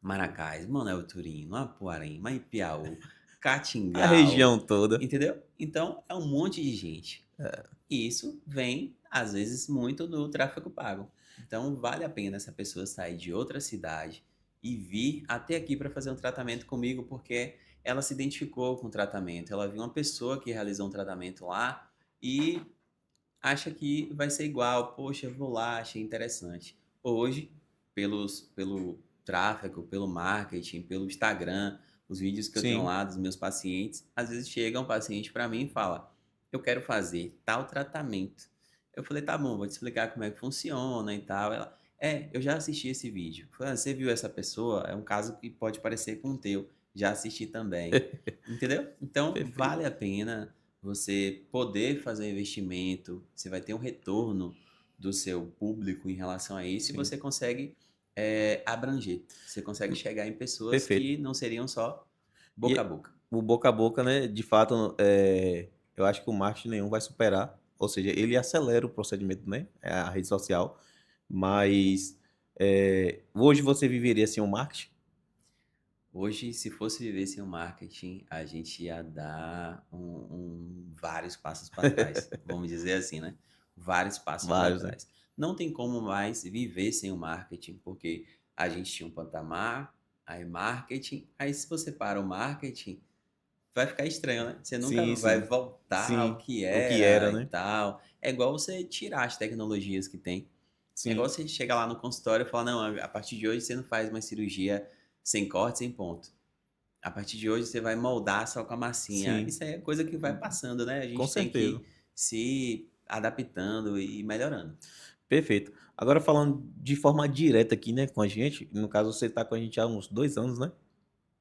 Maracás, Manoel Turim, Apuarém, Maipiaú, A Catingau, região toda. entendeu? Então é um monte de gente. E isso vem, às vezes, muito do tráfego pago. Então vale a pena essa pessoa sair de outra cidade e vir até aqui para fazer um tratamento comigo, porque ela se identificou com o tratamento, ela viu uma pessoa que realizou um tratamento lá e acha que vai ser igual. Poxa, eu vou lá, achei interessante. Hoje, pelo tráfego, pelo marketing, pelo Instagram, os vídeos que eu tenho Sim. lá dos meus pacientes, às vezes chega um paciente para mim e fala: "Eu quero fazer tal tratamento". Eu falei: "Tá bom, vou te explicar como é que funciona e tal". Ela: eu já assisti esse vídeo". Eu falei: "Você viu essa pessoa? É um caso que pode parecer com o teu. Já assisti também". Entendeu? Então, Perfeito. vale a pena você poder fazer investimento, você vai ter um retorno do seu público em relação a isso e Sim. você consegue abranger. Você consegue chegar em pessoas Perfeito. que não seriam só boca a E boca. o boca a boca, né, de fato, eu acho que o marketing nenhum vai superar, ou seja, ele acelera o procedimento, né, a rede social, mas, hoje você viveria sem o marketing? Hoje, se fosse viver sem o marketing, a gente ia dar vários passos para trás. Vamos dizer assim, né? Vários passos para Vários, né? trás. Não tem como mais viver sem o marketing, porque a gente tinha um patamar, aí marketing, aí se você para o marketing, vai ficar estranho, né? Você nunca Sim, vai sim. voltar ao Sim, que o que era, era e né? tal. É igual você tirar as tecnologias que tem. É igual Sim, você chegar lá no consultório e falar, não, a partir de hoje você não faz mais cirurgia sem corte, sem ponto. A partir de hoje você vai moldar só com a massinha. sim, Isso aí é coisa que vai passando, né? A com gente tem certeza. que se adaptando e melhorando. Perfeito. Agora falando de forma direta aqui, né, com a gente, no caso você está com a gente há uns 2 anos, né?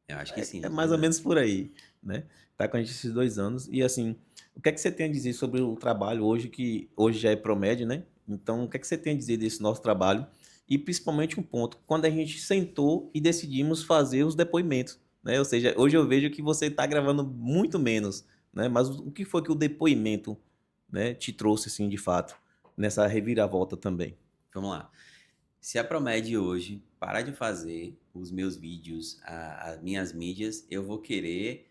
Eu acho que sim, É uns mais 2 ou menos anos. por aí, né? Tá com a gente esses 2 anos e, assim, o que é que você tem a dizer sobre o trabalho hoje que hoje já é Promed, né? Então, o que é que você tem a dizer desse nosso trabalho? E principalmente um ponto, quando a gente sentou e decidimos fazer os depoimentos, né? Ou seja, hoje eu vejo que você está gravando muito menos, né? Mas o que foi que o depoimento, né, te trouxe, assim, de fato, nessa reviravolta também? Vamos lá. Se a Promed hoje parar de fazer os meus vídeos, as minhas mídias, eu vou querer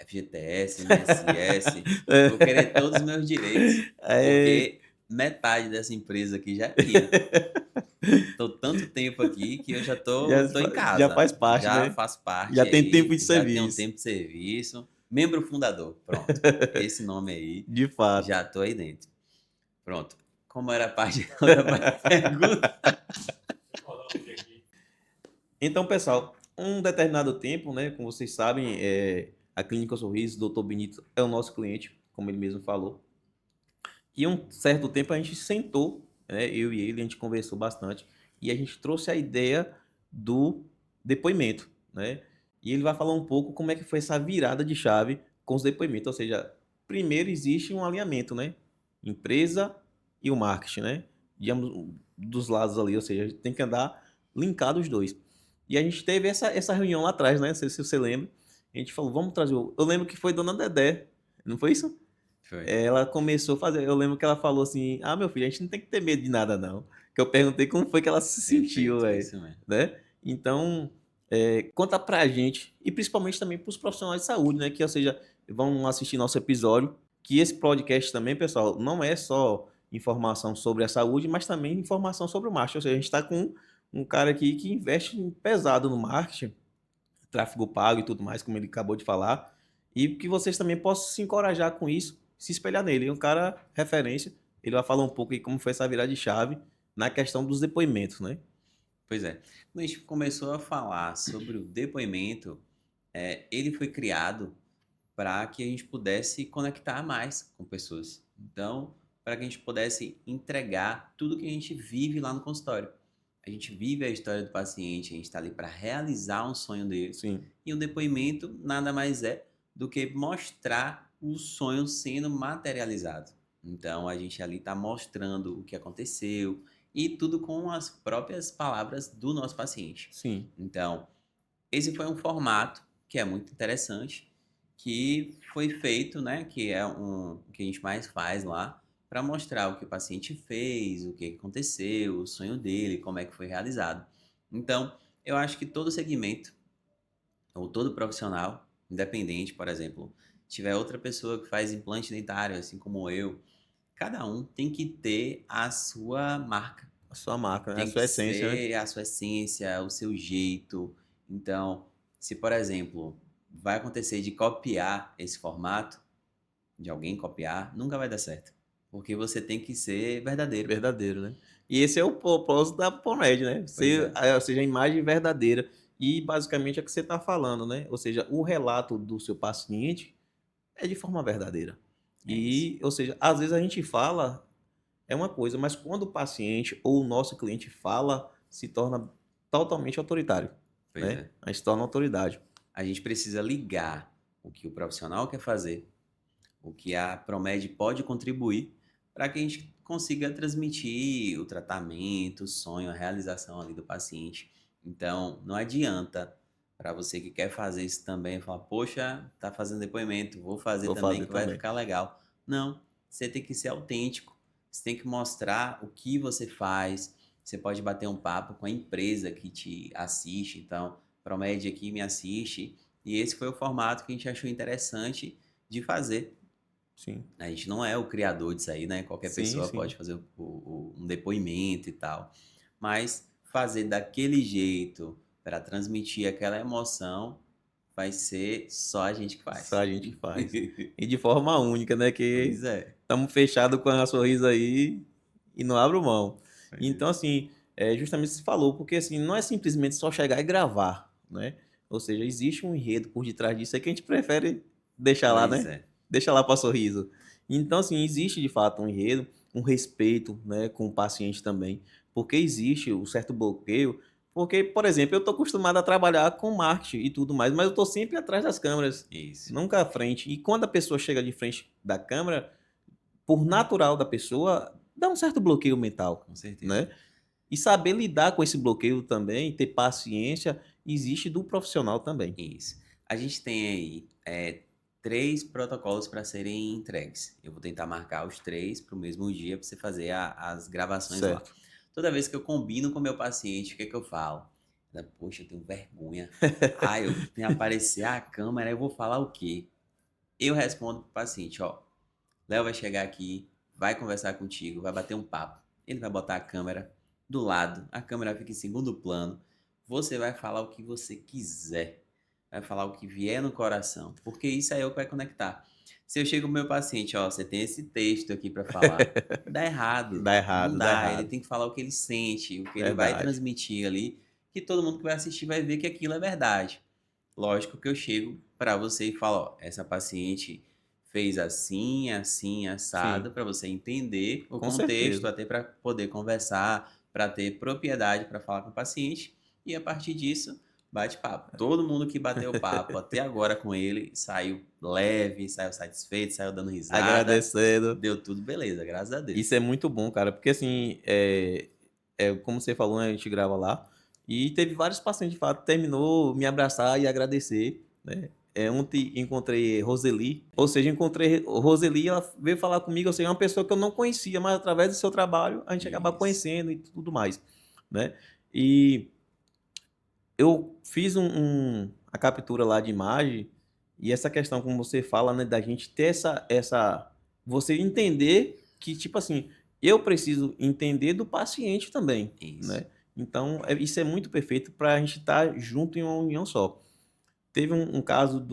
FGTS, INSS, vou querer todos os meus direitos, É... porque metade dessa empresa aqui já é minha. Tô tanto tempo aqui que eu já Já, tô em já casa, faz parte, já né? faço parte Já tem tempo aí, de já tenho serviço. tempo de serviço, membro fundador, pronto, esse nome aí, De fato. já tô aí dentro. Pronto. Como era a parte da outra pergunta? Então, pessoal, um determinado tempo, né, como vocês sabem, a Clínica Sorriso, Dr. Benito é o nosso cliente, como ele mesmo falou. E um certo tempo a gente sentou, né, eu e ele, a gente conversou bastante e a gente trouxe a ideia do depoimento, né? E ele vai falar um pouco como é que foi essa virada de chave com os depoimentos, ou seja, primeiro existe um alinhamento, né? Empresa e o marketing, né? Digamos, dos lados ali, ou seja, a gente tem que andar linkado os dois. E a gente teve essa reunião lá atrás, né? Não sei se você lembra. A gente falou, vamos trazer. Eu lembro que foi Dona Dedé, não foi isso? Foi. Ela começou a fazer. Eu lembro que ela falou assim: Ah, meu filho, a gente não tem que ter medo de nada, não. Que eu perguntei como foi que ela se sentiu, Perfeito, é velho. isso mesmo. Né? Então, conta pra gente, e principalmente também pros profissionais de saúde, né? Que, ou seja, vão assistir nosso episódio. Que esse podcast também, pessoal, não é só informação sobre a saúde, mas também informação sobre o marketing. Ou seja, a gente está com um cara aqui que investe pesado no marketing, tráfego pago e tudo mais, como ele acabou de falar. E que vocês também possam se encorajar com isso, se espelhar nele. É um cara referência. Ele vai falar um pouco aí como foi essa virada de chave na questão dos depoimentos, né? Pois é. Quando a gente começou a falar sobre o depoimento, ele foi criado para que a gente pudesse conectar mais com pessoas. Então, para que a gente pudesse entregar tudo que a gente vive lá no consultório. A gente vive a história do paciente, a gente está ali para realizar um sonho dele. Sim. E um depoimento nada mais é do que mostrar o sonho sendo materializado. Então, a gente ali está mostrando o que aconteceu e tudo com as próprias palavras do nosso paciente. Sim. Então, esse foi um formato que é muito interessante, que foi feito, né, que é o que a gente mais faz lá, para mostrar o que o paciente fez, o que aconteceu, o sonho dele, como é que foi realizado. Então, eu acho que todo segmento, ou todo profissional, independente, por exemplo, tiver outra pessoa que faz implante dentário, assim como eu, cada um tem que ter a sua marca. A sua marca, né? A Tem sua que essência, né? ser a sua essência, o seu jeito. Então, se por exemplo, vai acontecer de copiar esse formato, de alguém copiar, nunca vai dar certo. Porque você tem que ser verdadeiro. Verdadeiro, né? E esse é o propósito da ProMed, né? Pois Ser, é. ou seja, a imagem verdadeira. E basicamente é o que você está falando, né? Ou seja, o relato do seu paciente é de forma verdadeira. É isso. E, ou seja, às vezes a gente fala é uma coisa, mas quando o paciente ou o nosso cliente fala, se torna totalmente autoritário, Pois né? é. A gente se torna autoridade. A gente precisa ligar o que o profissional quer fazer, o que a Promed pode contribuir, para que a gente consiga transmitir o tratamento, o sonho, a realização ali do paciente. Então, não adianta para você que quer fazer isso também, falar, poxa, tá fazendo depoimento, vou fazer Vou também fazer que vai também. ficar legal. Não, você tem que ser autêntico, você tem que mostrar o que você faz, você pode bater um papo com a empresa que te assiste, então, Promed aqui me assiste, e esse foi o formato que a gente achou interessante de fazer. Sim. A gente não é o criador disso aí, né? Qualquer Sim, pessoa sim. pode fazer um depoimento e tal. Mas fazer daquele jeito para transmitir aquela emoção vai ser só a gente que Só faz. a gente faz. E de forma única, né? Que Pois é. estamos fechados com a sorriso aí e não abro mão. Pois é. Então, assim, justamente você falou, porque assim, não é simplesmente só chegar e gravar, né? Ou seja, existe um enredo por detrás disso aí que a gente prefere deixar lá, Pois né? é. Deixa lá para sorriso. Então, assim, existe de fato um enredo, um respeito, né, com o paciente também, porque existe um certo bloqueio. Porque, por exemplo, eu estou acostumado a trabalhar com marketing e tudo mais, mas eu estou sempre atrás das câmeras, Isso. nunca à frente. E quando a pessoa chega de frente da câmera, por natural da pessoa, dá um certo bloqueio mental, Com certeza. né? E saber lidar com esse bloqueio também, ter paciência, existe do profissional também. Isso. A gente tem aí 3 protocolos para serem entregues. Eu vou tentar marcar os 3 para o mesmo dia para você fazer as gravações lá. Certo. Toda vez que eu combino com o meu paciente, o que eu falo? Poxa, eu tenho vergonha. Eu tenho que aparecer a câmera, eu vou falar o quê? Eu respondo pro paciente, ó, Léo vai chegar aqui, vai conversar contigo, vai bater um papo. Ele vai botar a câmera do lado, a câmera fica em segundo plano. Você vai falar o que você quiser. Vai falar o que vier no coração, porque isso é eu que vai conectar. Se eu chego pro meu paciente, ó, você tem esse texto aqui para falar, dá errado. Dá Não errado, dá dá, ele errado. tem que falar o que ele sente, o que ele vai Verdade. transmitir ali, que todo mundo que vai assistir vai ver que aquilo é verdade. Lógico que eu chego para você e falo, ó, essa paciente fez assim, assim, assado, Sim, para você entender o com contexto, certeza. até para poder conversar, para ter propriedade para falar com o paciente, e a partir disso, bate papo. Todo mundo que bateu papo até agora com ele saiu leve, saiu satisfeito, saiu dando risada, Agradecendo. deu tudo beleza, graças a Isso Deus. é muito bom, cara, porque assim, como você falou, né, a gente grava lá, e teve vários pacientes, de fato, terminou me abraçar e agradecer, né? Ontem encontrei Roseli, ou seja, encontrei Roseli, ela veio falar comigo, ou seja, é uma pessoa que eu não conhecia, mas através do seu trabalho a gente acaba Isso. conhecendo e tudo mais, né? E eu fiz a captura lá de imagem, e essa questão, como você fala, né, da gente ter você entender que, tipo assim, eu preciso entender do paciente também, Isso. né? Então, isso é muito perfeito para a gente estar junto em uma união só. Teve um caso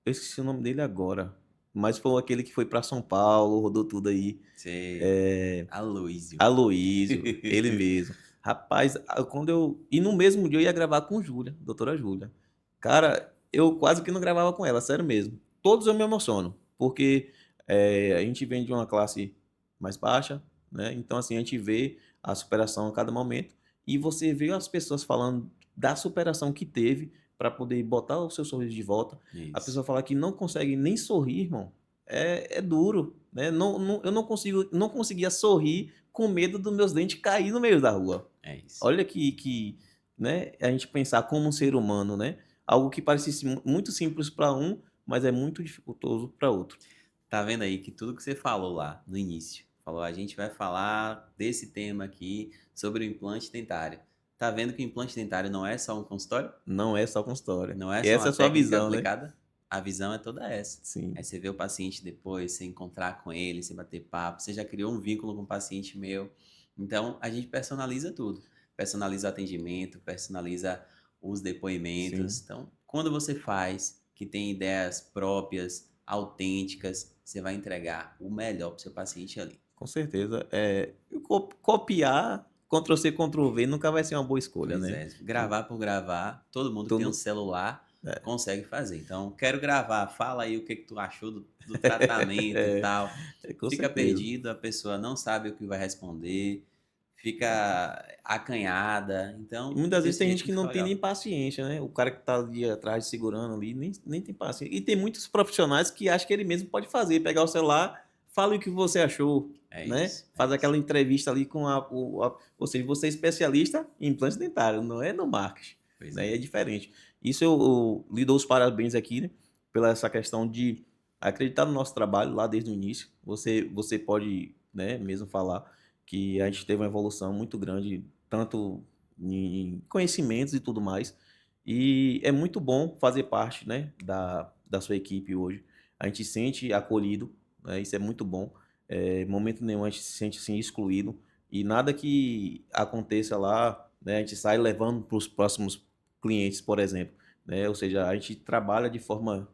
eu esqueci o nome dele agora, mas foi aquele que foi para São Paulo, rodou tudo aí. Sei. É, Aloísio. Aloísio, ele mesmo. Rapaz, e no mesmo dia eu ia gravar com Júlia, doutora Júlia. Cara, eu quase que não gravava com ela, sério mesmo. Todos eu me emociono, porque a gente vem de uma classe mais baixa, né? Então, assim, a gente vê a superação a cada momento e você vê as pessoas falando da superação que teve para poder botar o seu sorriso de volta. A Isso. pessoa fala que não consegue nem sorrir, irmão. É duro, né? Eu não conseguia sorrir com medo dos meus dentes cair no meio da rua. É isso. Olha né, a gente pensar como um ser humano, né? Algo que parece muito simples para um, mas é muito dificultoso para outro. Tá vendo aí que tudo que você falou lá no início, falou, a gente vai falar desse tema aqui sobre o implante dentário. Tá vendo que o implante dentário não é só um consultório? Não é só com história. Não é E só essa uma é a sua técnica visão, né? aplicada? A visão é toda essa. Sim, Aí você vê o paciente depois, você encontrar com ele, você bater papo, você já criou um vínculo com o paciente meu. Então, a gente personaliza tudo. Personaliza o atendimento, personaliza os sim, depoimentos. Então, quando você faz, que tem ideias próprias, autênticas, você vai entregar o melhor para o seu paciente ali. com certeza. Copiar, Ctrl-C, Ctrl-V nunca vai ser uma boa escolha, Pois né? é, gravar por gravar, todo mundo que tem um Tudo, celular é, consegue fazer. Então, quero gravar, fala aí o que tu achou do tratamento e tal. com Fica certeza. perdido, a pessoa não sabe o que vai responder, fica acanhada. E Então, muitas vezes desse tem jeito gente não que fica não tem nem legal. paciência, né? O cara que tá ali atrás segurando ali nem tem paciência. E tem muitos profissionais que acham que ele mesmo pode fazer, pegar o celular, fala o que você achou, É né? isso, é Faz isso. aquela entrevista ali com ou seja, você é especialista em implante dentário, não é no marketing, Pois né? é. É diferente. Isso eu lhe dou os parabéns aqui, né? Pela essa questão de acreditar no nosso trabalho lá desde o início. Você pode, né, mesmo falar que a gente teve uma evolução muito grande, tanto em conhecimentos e tudo mais. E é muito bom fazer parte, né, da sua equipe hoje. A gente se sente acolhido, né, isso é muito bom. Momento nenhum a gente se sente assim excluído. E nada que aconteça lá, né, a gente sai levando para os próximos clientes, por exemplo. Né? Ou seja, a gente trabalha de forma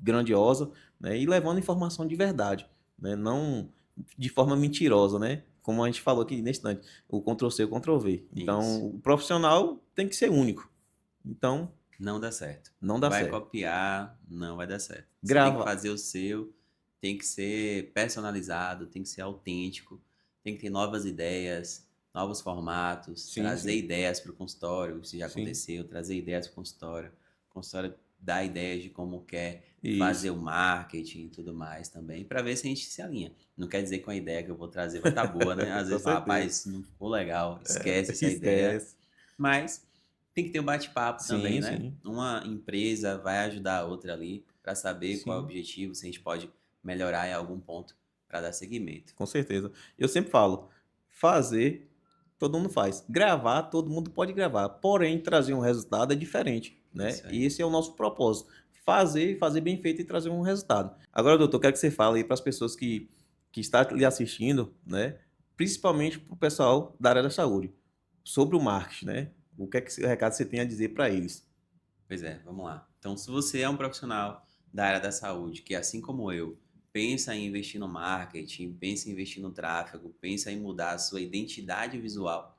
grandiosa, né, e levando informação de verdade, né, não de forma mentirosa, né? Como a gente falou aqui nesse instante, o Ctrl-C, o Ctrl-V. Isso. Então, o profissional tem que ser único. Então, Não dá certo. não dá Vai certo. copiar, não vai dar certo. Você tem que Grava. fazer o seu, tem que ser personalizado, tem que ser autêntico, tem que ter novas ideias, novos formatos, Sim, trazer sim, ideias para o consultório, se já sim. aconteceu, trazer ideias para o consultório dá ideias de como quer fazer Isso. o marketing e tudo mais também, para ver se a gente se alinha. Não quer dizer que a ideia que eu vou trazer vai estar boa, né? Às Com vezes fala, certeza. rapaz, não ficou legal, esquece essa ideia. Esquece. Mas tem que ter um bate-papo também, Sim, né? sim, Uma empresa vai ajudar a outra ali para saber qual é o sim, objetivo, se a gente pode melhorar em algum ponto para dar seguimento. com certeza. Eu sempre falo, fazer, todo mundo faz. Gravar, todo mundo pode gravar. Porém, trazer um resultado é diferente, né? Isso E aí. esse é o nosso propósito. Fazer, fazer bem feito e trazer um resultado. Agora, doutor, eu quero que você fale aí para as pessoas que estão lhe assistindo, né? Principalmente para o pessoal da área da saúde, sobre o marketing, né? O que é que o recado você tem a dizer para eles? Pois é, vamos lá. Então, se você é um profissional da área da saúde, que assim como eu, pensa em investir no marketing, pensa em investir no tráfego, pensa em mudar a sua identidade visual,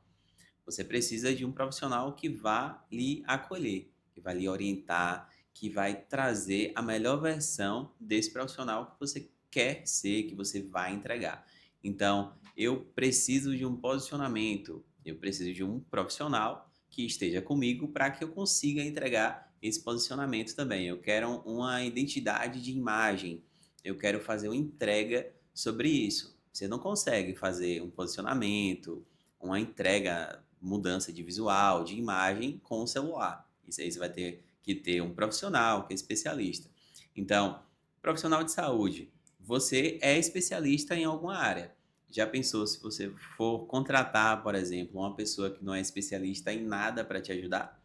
você precisa de um profissional que vá lhe acolher, que vai lhe orientar, que vai trazer a melhor versão desse profissional que você quer ser, que você vai entregar. Então, eu preciso de um posicionamento, eu preciso de um profissional que esteja comigo para que eu consiga entregar esse posicionamento também. Eu quero uma identidade de imagem, eu quero fazer uma entrega sobre isso. Você não consegue fazer um posicionamento, uma entrega, mudança de visual, de imagem com o celular. Isso aí você vai ter que ter um profissional que é especialista. Então, profissional de saúde, você é especialista em alguma área. Já pensou se você for contratar, por exemplo, uma pessoa que não é especialista em nada para te ajudar?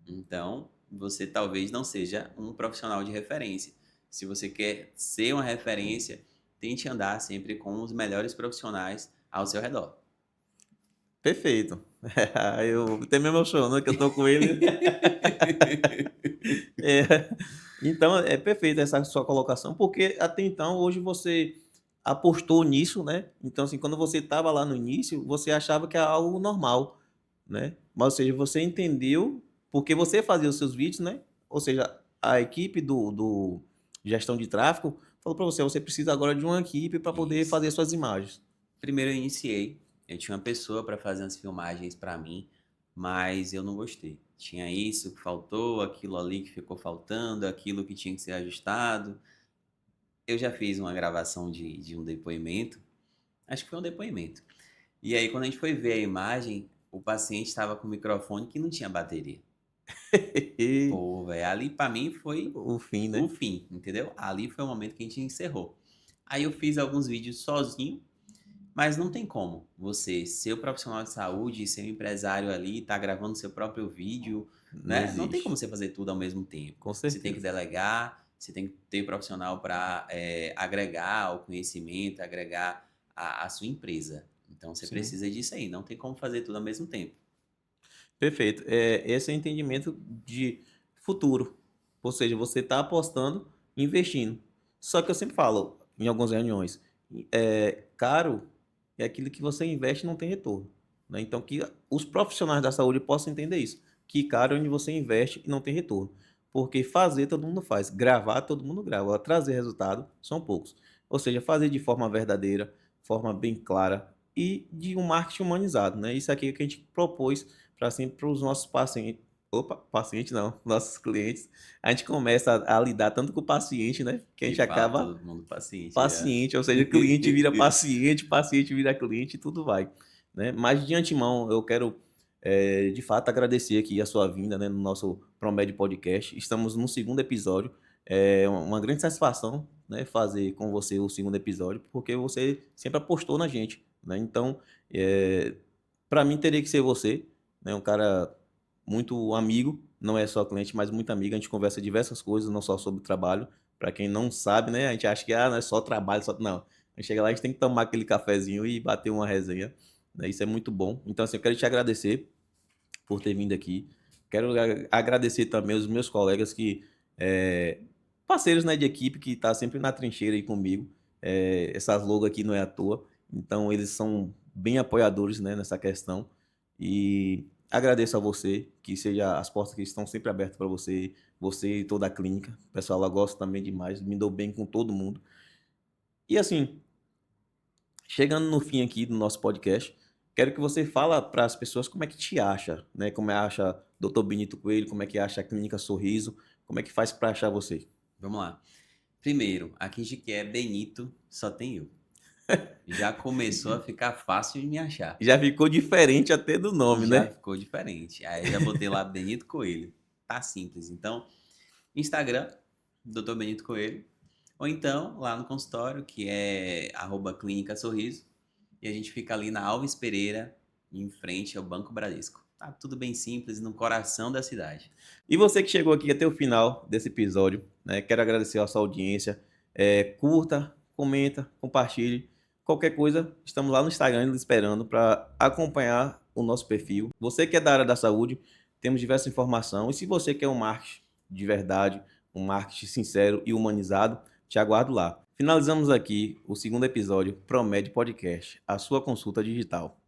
Então, você talvez não seja um profissional de referência. Se você quer ser uma referência, tente andar sempre com os melhores profissionais ao seu redor. Perfeito. Eu até me emociono que eu tô com ele. É, então é perfeita essa sua colocação, porque até então hoje você apostou nisso, né? Então, assim, quando você estava lá no início, você achava que era algo normal, né? Mas, ou seja, você entendeu porque você fazia os seus vídeos, né? Ou seja, a equipe do gestão de tráfego falou para você, você precisa agora de uma equipe para poder Isso. fazer suas imagens. Primeiro eu iniciei, eu tinha uma pessoa para fazer as filmagens para mim, mas eu não gostei. Tinha isso que faltou, aquilo ali que ficou faltando, aquilo que tinha que ser ajustado. Eu já fiz uma gravação de um depoimento, acho que foi um depoimento. E aí, quando a gente foi ver a imagem, o paciente estava com o microfone que não tinha bateria. Pô, velho, ali pra mim foi O fim, o né? fim, entendeu? Ali foi o momento que a gente encerrou. Aí eu fiz alguns vídeos sozinho, mas não tem como você ser o profissional de saúde, ser um empresário ali, tá gravando seu próprio vídeo, Não né? Não tem como existe. você fazer tudo ao mesmo tempo. Com Você tem que certeza. delegar, você tem que ter profissional para agregar o conhecimento, agregar a sua empresa. Então você Sim. precisa disso aí, não tem como fazer tudo ao mesmo tempo. Perfeito. Esse é o entendimento de futuro. Ou seja, você está apostando, investindo. Só que eu sempre falo, em algumas reuniões, caro é aquilo que você investe e não tem retorno. Né? Então, que os profissionais da saúde possam entender isso. Que caro é onde você investe e não tem retorno. Porque fazer todo mundo faz. Gravar todo mundo grava. Agora, trazer resultado são poucos. Ou seja, fazer de forma verdadeira, forma bem clara e de um marketing humanizado. Né? Isso aqui é o que a gente propôs para sempre para os nossos pacientes. Opa, paciente não, nossos clientes. A gente começa a lidar tanto com o paciente, né? Que a Que gente fala acaba todo mundo paciente, já. paciente, ou seja, cliente vira paciente, paciente vira cliente e tudo vai, né? Mas de antemão, eu quero, de fato, agradecer aqui a sua vinda, né, no nosso Promed Podcast. Estamos no segundo episódio. É uma grande satisfação, né, fazer com você o segundo episódio, porque você sempre apostou na gente, né? Então, para mim teria que ser você, né? Um cara muito amigo, não é só cliente, mas muito amigo. A gente conversa diversas coisas, não só sobre trabalho. Para quem não sabe, né? A gente acha que não é só trabalho, só não. A gente chega lá, a gente tem que tomar aquele cafezinho e bater uma resenha, né? Isso é muito bom. Então, assim, eu quero te agradecer por ter vindo aqui. Quero agradecer também os meus colegas que parceiros, né, de equipe que tá sempre na trincheira aí comigo. Essas logos aqui não é à toa. Então, eles são bem apoiadores, né, nessa questão. E agradeço a você, que seja as portas que estão sempre abertas para você, você e toda a clínica. O pessoal lá gosta também demais, me dou bem com todo mundo. E assim, chegando no fim aqui do nosso podcast, quero que você fala para as pessoas como é que te acha, né? Como é que acha Dr. Benito Coelho, como é que acha a Clínica Sorriso, como é que faz para achar você? Vamos lá. Primeiro, aqui de que é Benito, só tem eu. Já começou a ficar fácil de me achar. Já ficou diferente até do nome, Já né? ficou diferente. Aí já botei lá Benito Coelho. Tá simples. Então, Instagram, Dr. Benito Coelho. Ou então, lá no consultório, que é @Clínica Sorriso. E a gente fica ali na Alves Pereira, em frente ao Banco Bradesco. Tá tudo bem simples, no coração da cidade. E você que chegou aqui até o final desse episódio, né? Quero agradecer a sua audiência. Curta, comenta, compartilhe. Qualquer coisa, estamos lá no Instagram esperando para acompanhar o nosso perfil. Você que é da área da saúde, temos diversa informação. E se você quer um marketing de verdade, um marketing sincero e humanizado, te aguardo lá. Finalizamos aqui o segundo episódio Promed Podcast, a sua consulta digital.